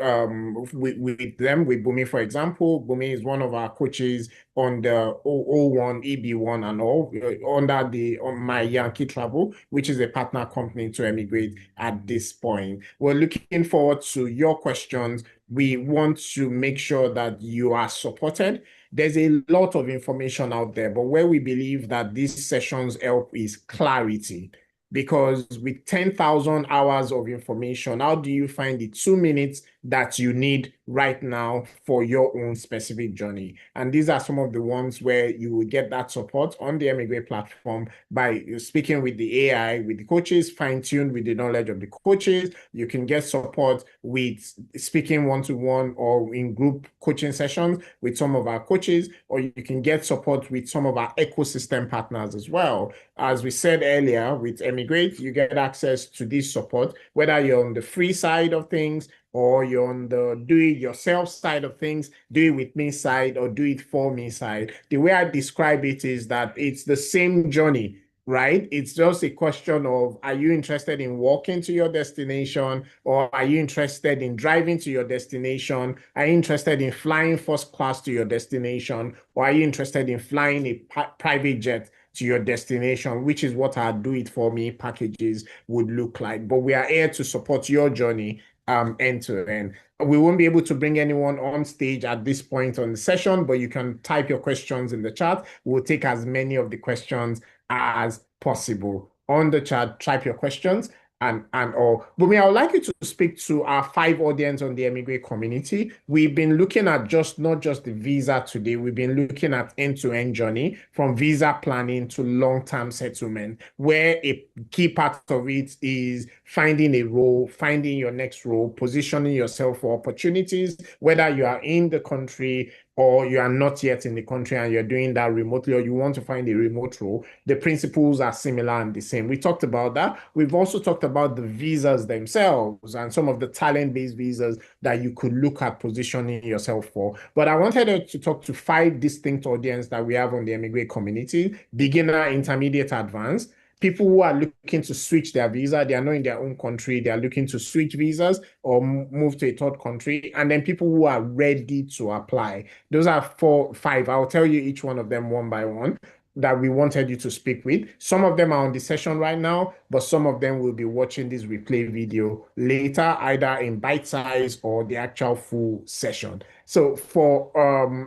S2: with them, with Bumi, for example. Bumi is one of our coaches on the O1, EB1 and all, on my Yankee Travel, which is a partner company to eMigr8 at this point. We're looking forward to your questions. We want to make sure that you are supported. There's a lot of information out there, but where we believe that these sessions help is clarity. Because with 10,000 hours of information, how do you find the 2 minutes that you need right now for your own specific journey? And these are some of the ones where you will get that support on the eMigr8 platform by speaking with the AI, with the coaches, fine-tuned with the knowledge of the coaches. You can get support with speaking one-to-one or in group coaching sessions with some of our coaches, or you can get support with some of our ecosystem partners as well. As we said earlier, with eMigr8, you get access to this support, whether you're on the free side of things or you're on the do-it-yourself side of things, do it with me side, or do it for me side. The way I describe it is that it's the same journey, right? It's just a question of, are you interested in walking to your destination, or are you interested in driving to your destination? Are you interested in flying first class to your destination, or are you interested in flying a private jet to your destination, which is what our do it for me packages would look like? But we are here to support your journey end to end. We won't be able to bring anyone on stage at this point on the session, but you can type your questions in the chat. We'll take as many of the questions as possible on the chat. Type your questions and all. Bumi, I would like you to speak to our 5 audience on the eMigr8 community. We've been looking at not just the visa today. We've been looking at end-to-end journey from visa planning to long-term settlement, where a key part of it is finding a role, finding your next role, positioning yourself for opportunities, whether you are in the country or you are not yet in the country and you're doing that remotely, or you want to find a remote role. The principles are similar and the same. We talked about that. We've also talked about the visas themselves and some of the talent-based visas that you could look at positioning yourself for. But I wanted to talk to 5 distinct audience that we have on the eMigr8 community: beginner, intermediate, advanced. People who are looking to switch their visa, they are not in their own country, they are looking to switch visas or move to a third country, and then people who are ready to apply. Those are 4, 5. I'll tell you each one of them one by one. that we wanted you to speak with. Some of them are on the session right now, but some of them will be watching this replay video later, either in bite size or the actual full session. So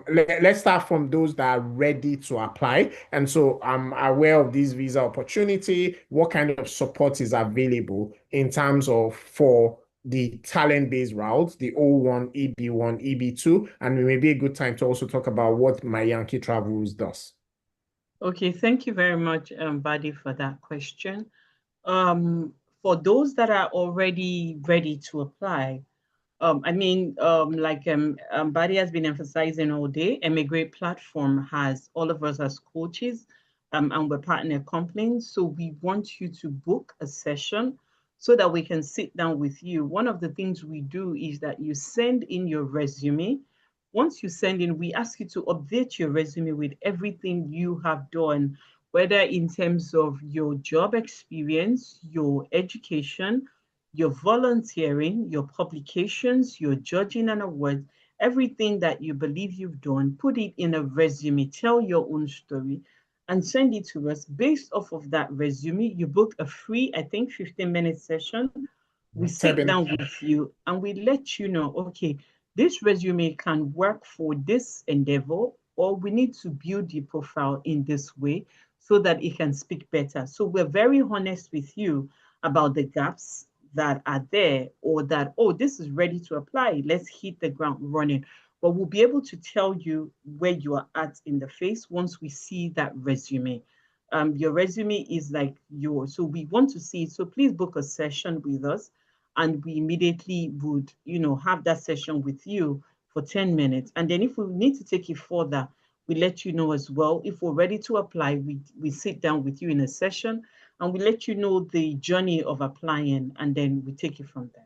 S2: let's start from those that are ready to apply. And so I'm aware of this visa opportunity, what kind of support is available in terms of for the talent-based routes, the O1, EB1, EB2, and it may be a good time to also talk about what My Yankee Travels does.
S3: Okay, thank you very much, Buddy, for that question. For those that are already ready to apply, Buddy has been emphasizing all day, eMigr8 platform has all of us as coaches, and we're partner companies. So we want you to book a session so that we can sit down with you. One of the things we do is that you send in your resume. Once you send in, we ask you to update your resume with everything you have done, whether in terms of your job experience, your education, your volunteering, your publications, your judging and awards, everything that you believe you've done, put it in a resume, tell your own story, and send it to us. Based off of that resume, you book a free, I think, 15-minute session. We sit down with you and we let you know, okay, this resume can work for this endeavor, or we need to build the profile in this way so that it can speak better. So we're very honest with you about the gaps that are there, or that, oh, this is ready to apply, let's hit the ground running. But we'll be able to tell you where you are at in the phase once we see that resume. Your resume is like yours, so we want to see it. So please book a session with us, and we immediately would, have that session with you for 10 minutes. And then if we need to take it further, we let you know as well. If we're ready to apply, we sit down with you in a session and we let you know the journey of applying, and then we take it from there.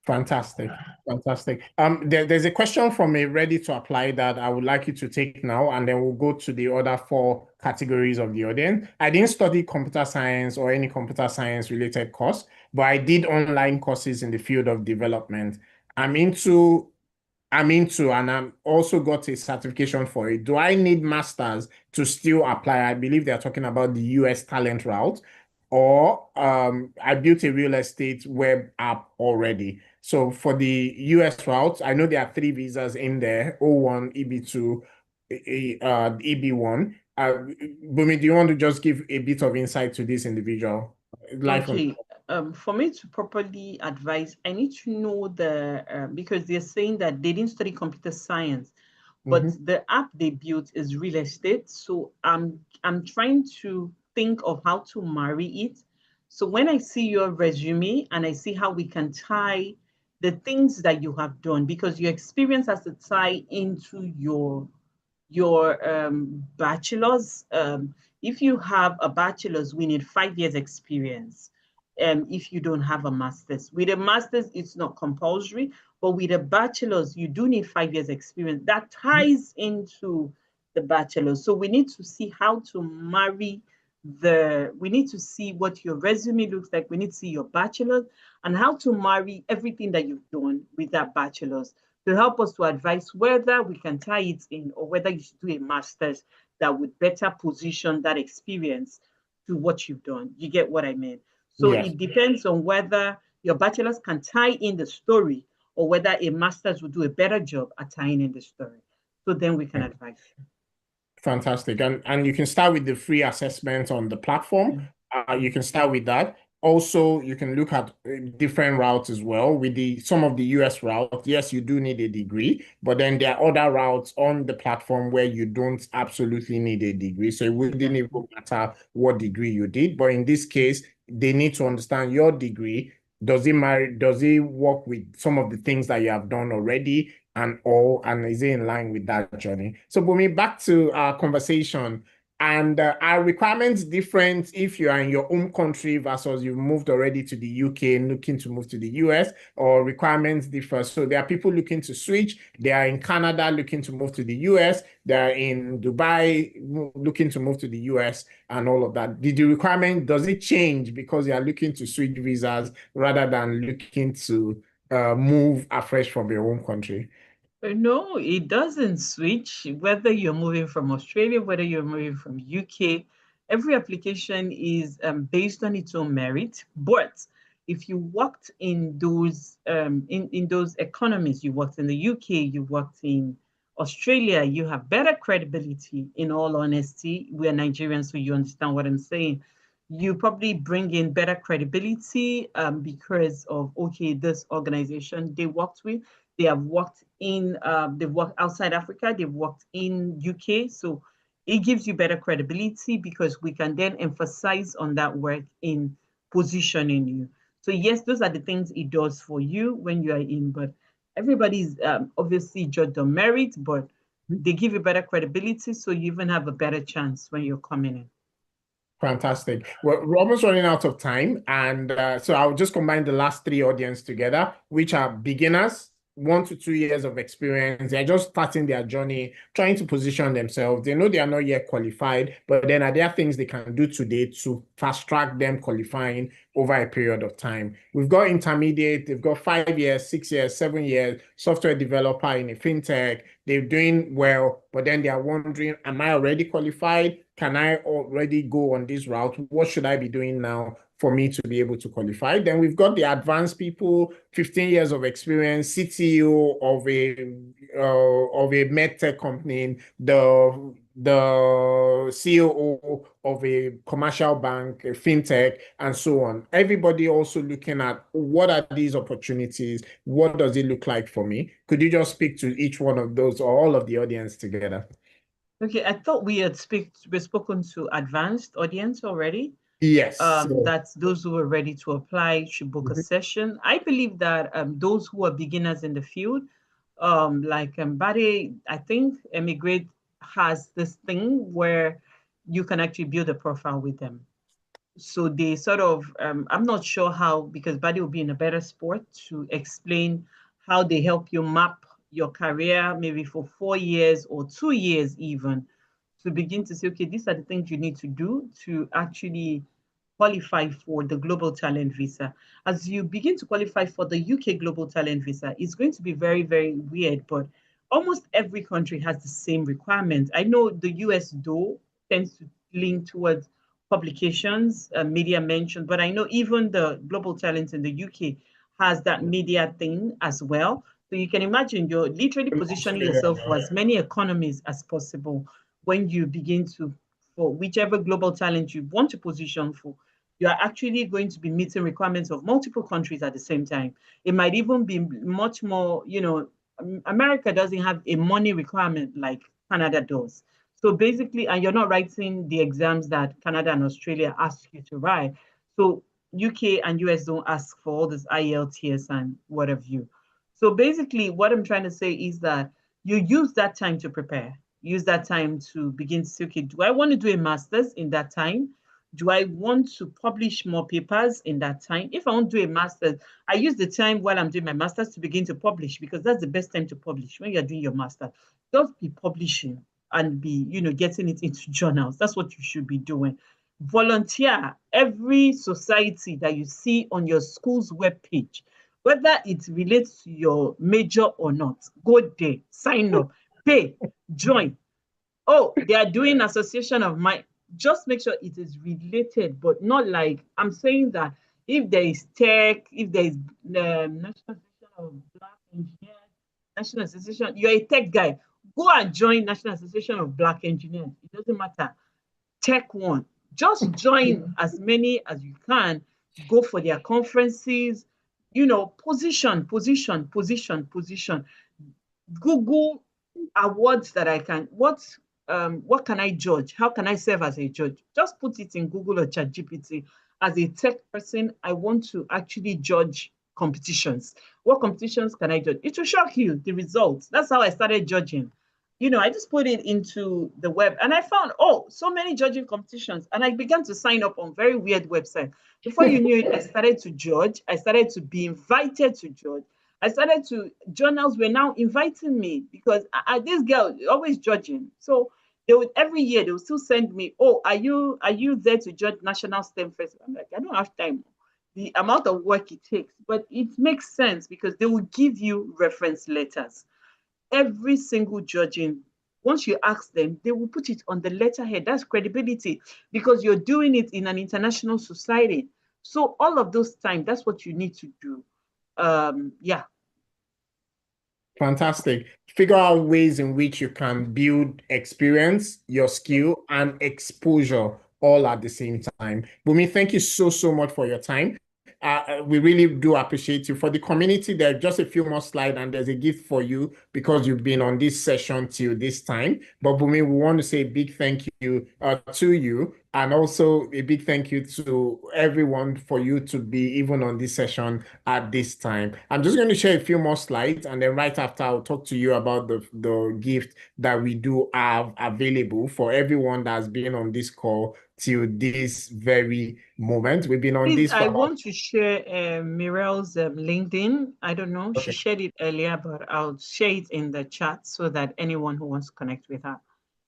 S2: Fantastic. Fantastic. There's a question from a ready to apply that I would like you to take now, and then we'll go to the other 4 categories of the audience. I didn't study computer science or any computer science related course, but I did online courses in the field of development. I'm into, and I'm also got a certification for it. Do I need masters to still apply? I believe they're talking about the US talent route, or I built a real estate web app already. So for the US route, I know there are 3 visas in there: O1, EB2, EB1. Bumi, do you want to just give a bit of insight to this individual?
S3: Okay. For me to properly advise, I need to know because they're saying that they didn't study computer science, but the app they built is real estate. So I'm trying to think of how to marry it. So when I see your resume and I see how we can tie the things that you have done, because your experience has to tie into your bachelor's. If you have a bachelor's, we need 5 years experience. If you don't have a master's, with a master's, it's not compulsory, but with a bachelor's, you do need 5 years experience. That ties into the bachelor's. So we need to see how to marry we need to see what your resume looks like. We need to see your bachelor's and how to marry everything that you've done with that bachelor's to help us to advise whether we can tie it in or whether you should do a master's that would better position that experience to what you've done. You get what I mean? So
S2: Yes.
S3: It depends on whether your bachelor's can tie in the story or whether a master's would do a better job at tying in the story. So then we can advise you.
S2: Fantastic. And you can start with the free assessment on the platform. You can start with that. Also, you can look at different routes as well. With some of the US routes, yes, you do need a degree, but then there are other routes on the platform where you don't absolutely need a degree. So it wouldn't even matter what degree you did. But in this case, they need to understand your degree. Does it work with some of the things that you have done already? And is it in line with that journey? So Bumi, back to our conversation. And are requirements different if you are in your home country versus you've moved already to the UK and looking to move to the US, or requirements differ? So there are people looking to switch. They are in Canada looking to move to the US. They are in Dubai looking to move to the US and all of that. Does it change because you are looking to switch visas rather than looking to move afresh from your home country?
S3: No, it doesn't switch. Whether you're moving from Australia, whether you're moving from UK, every application is based on its own merit. But if you worked in those economies, you worked in the UK, you worked in Australia, you have better credibility. In all honesty, we are Nigerians, so you understand what I'm saying. You probably bring in better credibility because of okay, this organization they worked with, they have worked in, they've worked outside Africa, they've worked in UK. So it gives you better credibility because we can then emphasize on that work in positioning you. So yes, those are the things it does for you when you are in, but everybody's obviously judged on merit, but they give you better credibility. So you even have a better chance when you're coming in.
S2: Fantastic. Well, we're almost running out of time. And so I'll just combine the last three audience together, which are beginners, 1 to 2 years of experience. They're just starting their journey, trying to position themselves. They know they are not yet qualified, but then are there things they can do today to fast track them qualifying over a period of time? We've got intermediate, they've got 5 years, 6 years, 7 years, software developer in a fintech. They're doing well, but then they are wondering, am I already qualified? Can I already go on this route? What should I be doing now for me to be able to qualify? Then we've got the advanced people, 15 years of experience, CTO of a medtech company, the COO of a commercial bank, a fintech, and so on. Everybody also looking at what are these opportunities? What does it look like for me? Could you just speak to each one of those or all of the audience together?
S3: Okay, I thought we had spoken to advanced audience already.
S2: Yes.
S3: That's those who are ready to apply should book a session. I believe that those who are beginners in the field, like Bade, I think eMigr8 has this thing where you can actually build a profile with them. So they sort of, I'm not sure how, because Bade will be in a better sport to explain how they help you map your career, maybe for 4 years or 2 years even, to begin to say, okay, these are the things you need to do to actually qualify for the Global Talent Visa. As you begin to qualify for the UK Global Talent Visa, it's going to be very, very weird, but almost every country has the same requirements. I know the US, though, tends to lean towards publications, media mention, but I know even the Global Talent in the UK has that media thing as well. So you can imagine you're literally positioning yourself for as many economies as possible when you begin to, for whichever global talent you want to position for, you are actually going to be meeting requirements of multiple countries at the same time. It might even be much more, America doesn't have a money requirement like Canada does. So basically, and you're not writing the exams that Canada and Australia ask you to write. So UK and US don't ask for all this IELTS and what have you. So basically, what I'm trying to say is that you use that time to prepare. Use that time to begin to say, okay, do I want to do a master's in that time? Do I want to publish more papers in that time? If I want to do a master's, I use the time while I'm doing my master's to begin to publish because that's the best time to publish when you're doing your master. Just be publishing and be, getting it into journals. That's what you should be doing. Volunteer. Every society that you see on your school's webpage, whether it relates to your major or not, go there, sign up, pay, join. Oh, they are doing association of mind. Just make sure it is related, but not like I'm saying that if there is tech, if there is National Association of Black Engineers, National Association, you're a tech guy, go and join National Association of Black Engineers. It doesn't matter. Tech one. Just join as many as you can. Go for their conferences. Position. Google awards that I can. What can I judge? How can I serve as a judge? Just put it in Google or ChatGPT. As a tech person, I want to actually judge competitions. What competitions can I judge? It will shock you, the results. That's how I started judging. I just put it into the web and I found, so many judging competitions. And I began to sign up on very weird websites. Before you knew it, I started to judge. I started to be invited to judge. Journals were now inviting me because this girl always judging. So every year they would still send me, are you there to judge National STEM Festival? I'm like, I don't have time. The amount of work it takes, but it makes sense because they will give you reference letters. every single judging, once you ask them, they will put it on the letterhead. That's credibility, because you're doing it in an international society. So all of those times, that's what you need to do. Yeah.
S2: Fantastic. Figure out ways in which you can build experience, your skill, and exposure all at the same time. Bumi, thank you so, so much for your time. We really do appreciate you. For the community, there are just a few more slides and there's a gift for you because you've been on this session till this time. But Bumi, we want to say a big thank you to you, and also a big thank you to everyone for you to be even on this session at this time. I'm just going to share a few more slides, and then right after I'll talk to you about the gift that we do have available for everyone that's been on this call till this very moment. We've been on
S3: Please,
S2: this for
S3: I want to share Mirel's LinkedIn. I don't know, she
S2: Okay.
S3: shared it earlier, but I'll share it in the chat so that anyone who wants to connect with her.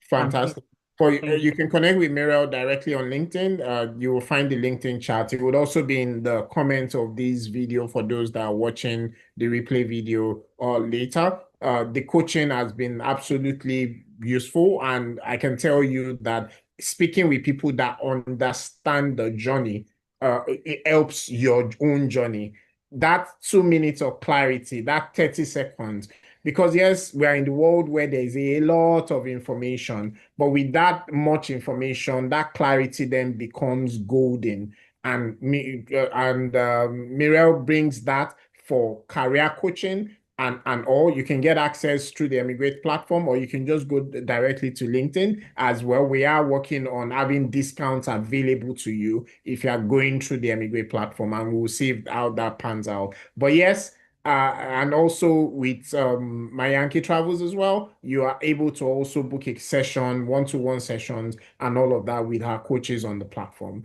S2: Fantastic. You can connect with Mirel directly on LinkedIn. You will find the LinkedIn chat. It would also be in the comments of this video for those that are watching the replay video or later. The coaching has been absolutely useful, and I can tell you that speaking with people that understand the journey, it helps your own journey. That 2 minutes of clarity, that 30 seconds, because yes, we are in the world where there is a lot of information, but with that much information, that clarity then becomes golden. And Mirel brings that for career coaching and all. You can get access through the eMigr8 platform, or you can just go directly to LinkedIn as well. We are working on having discounts available to you if you are going through the eMigr8 platform, and we'll see how that pans out. But yes, and also with my Yankee travels as well, you are able to also book a session, one-to-one sessions, and all of that with our coaches on the platform.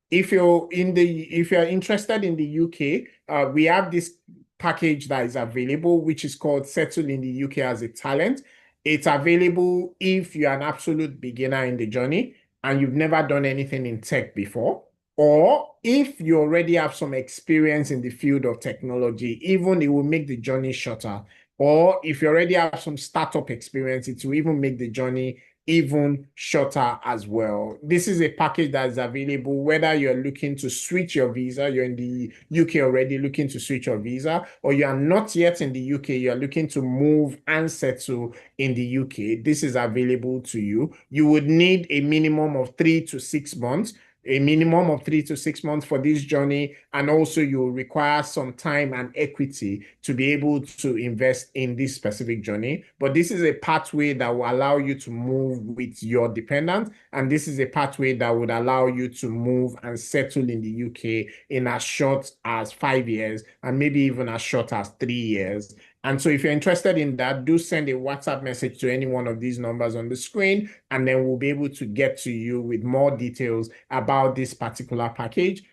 S2: If you're interested in the UK, we have this package that is available, which is called Settle in the UK as a Talent. It's available if you're an absolute beginner in the journey and you've never done anything in tech before, or if you already have some experience in the field of technology. Even it will make the journey shorter. Or if you already have some startup experience, it will even make the journey even shorter as well. This is a package that is available whether you're looking to switch your visa, you're in the UK already looking to switch your visa, or you are not yet in the UK, you're looking to move and settle in the UK. This is available to you. You would need a minimum of 3 to 6 months. A minimum of 3 to 6 months for this journey. And also you'll require some time and equity to be able to invest in this specific journey. But this is a pathway that will allow you to move with your dependent. And this is a pathway that would allow you to move and settle in the UK in as short as 5 years, and maybe even as short as 3 years. And so if you're interested in that, do send a WhatsApp message to any one of these numbers on the screen, and then we'll be able to get to you with more details about this particular package,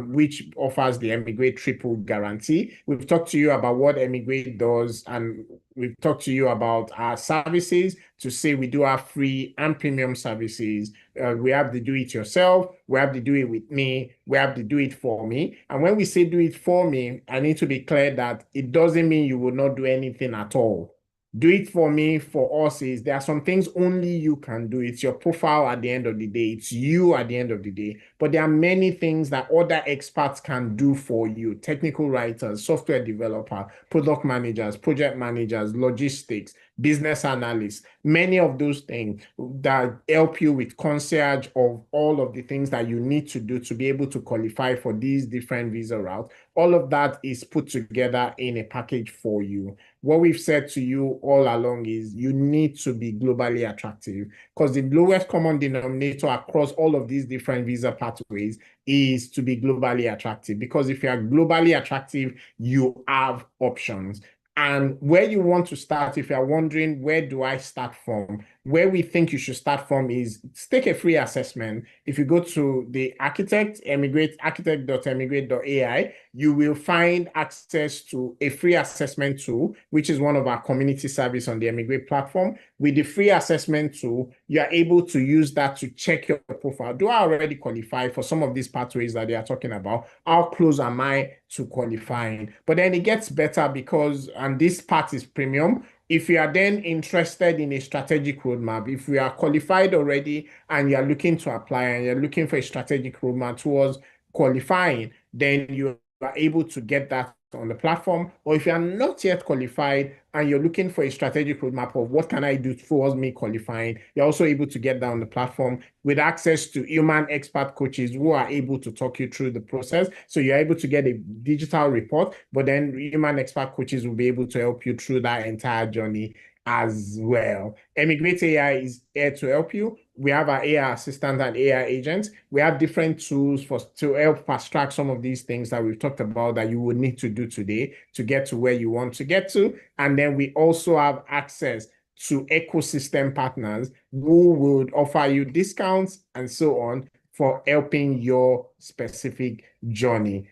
S2: which offers the eMigr8 triple guarantee. We've talked to you about what eMigr8 does, and we've talked to you about our services to say we do have free and premium services. We have the do it yourself, we have the do it with me, we have the do it for me. And when we say do it for me, I need to be clear that it doesn't mean you will not do anything at all. Do it for me for us is there are some things only you can do. It's your profile at the end of the day. It's you at the end of the day. But there are many things that other experts can do for you. Technical writers, software developer, product managers, project managers, logistics, business analysts, many of those things that help you with concierge of all of the things that you need to do to be able to qualify for these different visa routes. All of that is put together in a package for you. What we've said to you all along is you need to be globally attractive, because the lowest common denominator across all of these different visa pathways is to be globally attractive. Because if you are globally attractive, you have options. And where you want to start, if you're wondering, where do I start from? Where we think you should start from is take a free assessment. If you go to the architect, architect.emigrate.ai, you will find access to a free assessment tool, which is one of our community service on the eMigr8 platform. With the free assessment tool, you are able to use that to check your profile. Do I already qualify for some of these pathways that they are talking about? How close am I to qualifying? But then it gets better because, and this part is premium, If you are then interested in a strategic roadmap, if we are qualified already and you're looking to apply and you're looking for a strategic roadmap towards qualifying, then you are able to get that on the platform. Or if you are not yet qualified and you're looking for a strategic roadmap of what can I do towards me qualifying, you're also able to get that on the platform with access to human expert coaches who are able to talk you through the process. So you're able to get a digital report, but then human expert coaches will be able to help you through that entire journey as well. eMigr8 is here to help you. We have our AI assistant and AI agents. We have different tools to help fast track some of these things that we've talked about that you will need to do today to get to where you want to get to. And then we also have access to ecosystem partners who would offer you discounts and so on for helping your specific journey.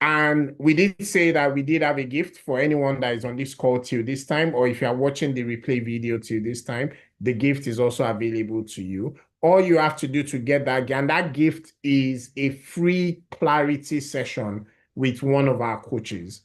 S2: And we did say that we did have a gift for anyone that is on this call till this time, or if you are watching the replay video till this time, the gift is also available to you. All you have to do to get that, and that gift is a free clarity session with one of our coaches.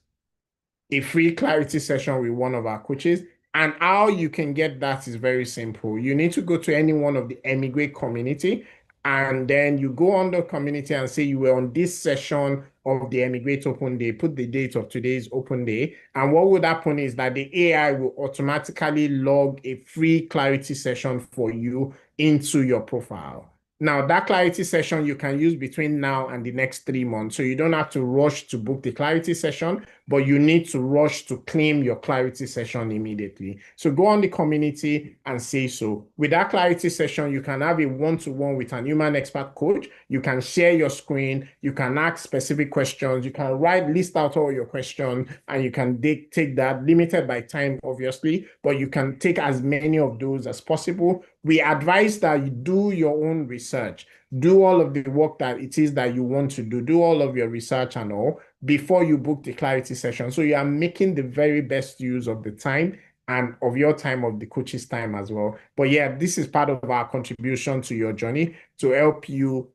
S2: A free clarity session with one of our coaches. And how you can get that is very simple. You need to go to any one of the eMigr8 community, and then you go on the community and say you were on this session of the eMigr8 open day, put the date of today's open day. And what would happen is that the AI will automatically log a free clarity session for you into your profile. Now, that clarity session you can use between now and the next 3 months. So you don't have to rush to book the clarity session, but you need to rush to claim your clarity session immediately. So go on the community and say so. With that clarity session, you can have a one-to-one with an human expert coach. You can share your screen. You can ask specific questions. You can list out all your questions, and you can take that, limited by time, obviously, but you can take as many of those as possible. We advise that you do your own research, do all of the work that it is that you want to do all of your research and all before you book the clarity session. So you are making the very best use of the time and of your time, of the coach's time as well. But yeah, this is part of our contribution to your journey to help you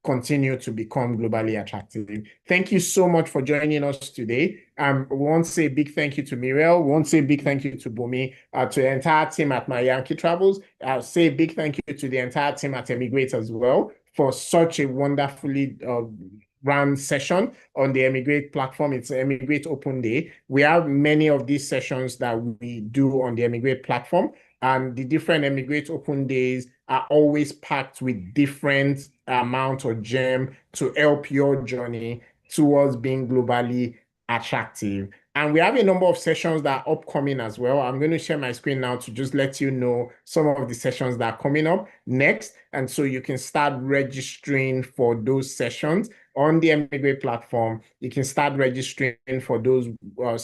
S2: continue to become globally attractive. Thank you so much for joining us today. We want to say a big thank you to Muriel. We want to say a big thank you to Bumi, to the entire team at My Yankee Travels. I'll say a big thank you to the entire team at eMigr8 as well for such a wonderfully run session on the eMigr8 platform. It's eMigr8 Open Day. We have many of these sessions that we do on the eMigr8 platform, and the different eMigr8 Open Days are always packed with different amount of gem to help your journey towards being globally attractive. And we have a number of sessions that are upcoming as well. I'm going to share my screen now to just let you know some of the sessions that are coming up next. And so you can start registering for those sessions on the eMigr8 platform. You can start registering for those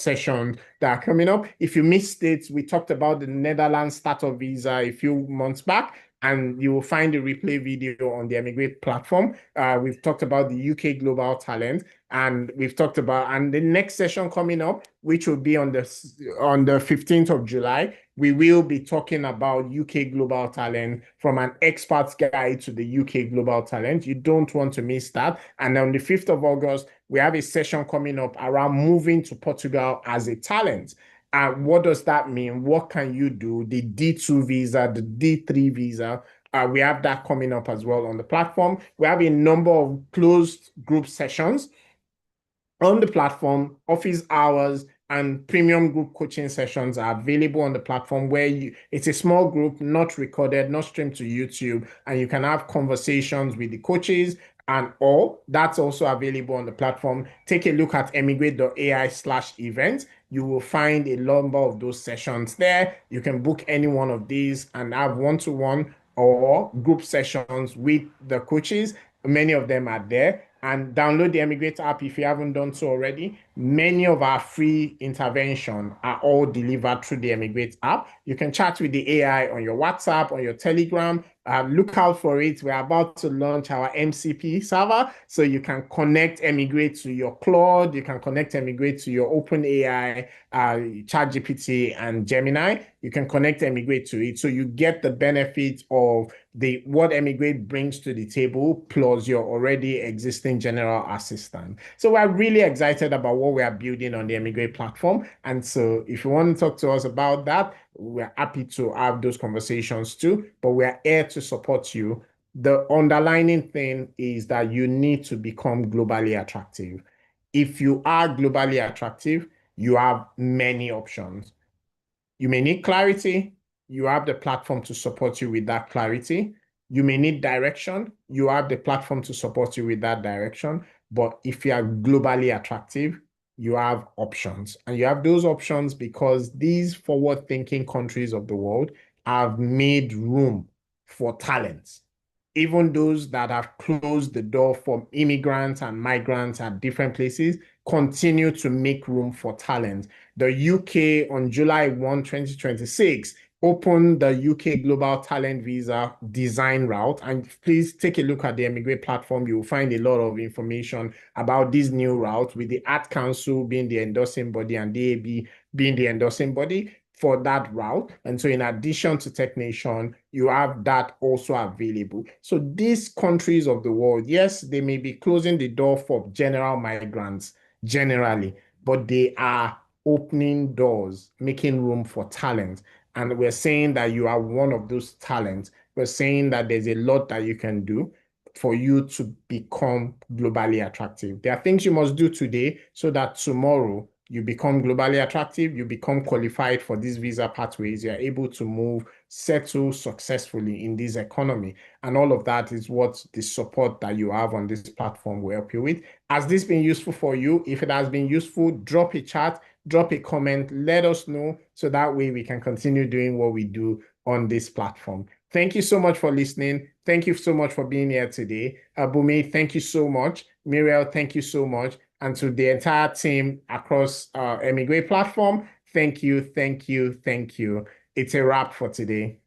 S2: sessions that are coming up. If you missed it, we talked about the Netherlands startup visa a few months back, and you will find the replay video on the eMigr8 platform. We've talked about the UK Global Talent, and we've talked about, and the next session coming up, which will be on the 15th of July, we will be talking about UK Global Talent from an expert's guide to the UK Global Talent. You don't want to miss that. And on the 5th of August, we have a session coming up around moving to Portugal as a talent. What does that mean? What can you do? The D2 visa, the D3 visa, we have that coming up as well on the platform. We have a number of closed group sessions on the platform. Office hours and premium group coaching sessions are available on the platform, where it's a small group, not recorded, not streamed to YouTube, and you can have conversations with the coaches and all. That's also available on the platform. Take a look at emigrate.ai/events. You will find a number of those sessions there. You can book any one of these and have one-to-one or group sessions with the coaches. Many of them are there. And download the eMigr8 app if you haven't done so already. Many of our free interventions are all delivered through the eMigr8 app. You can chat with the AI on your WhatsApp, on your Telegram, look out for it. We're about to launch our MCP server, so you can connect eMigr8 to your Claude, you can connect eMigr8 to your OpenAI, ChatGPT, and Gemini. You can connect eMigr8 to it, so you get the benefit of what eMigr8 brings to the table, plus your already existing general assistant. So we're really excited about what we are building on the eMigr8 platform. And so if you want to talk to us about that, we're happy to have those conversations too, but we're here to support you. The underlying thing is that you need to become globally attractive. If you are globally attractive, you have many options. You may need clarity. You have the platform to support you with that clarity. You may need direction. You have the platform to support you with that direction. But if you are globally attractive, you have options. And you have those options because these forward-thinking countries of the world have made room for talent. Even those that have closed the door for immigrants and migrants at different places continue to make room for talent. The UK on July 1, 2026, opened the UK Global Talent Visa design route. And please take a look at the eMigr8 platform. You will find a lot of information about this new route, with the Art Council being the endorsing body and DAB being the endorsing body for that route. And so in addition to TechNation, you have that also available. So these countries of the world, yes, they may be closing the door for general migrants generally, but they are opening doors, making room for talent. And we're saying that you are one of those talents. We're saying that there's a lot that you can do for you to become globally attractive. There are things you must do today so that tomorrow you become globally attractive, you become qualified for these visa pathways, you're able to move, settle successfully in this economy. And all of that is what the support that you have on this platform will help you with. Has this been useful for you? If it has been useful, drop a chat, drop a comment, let us know, so that way we can continue doing what we do on this platform. Thank you so much for listening. Thank you so much for being here today. Bumi, thank you so much. Muriel, thank you so much. And to the entire team across eMigr8 platform, thank you, thank you, thank you. It's a wrap for today.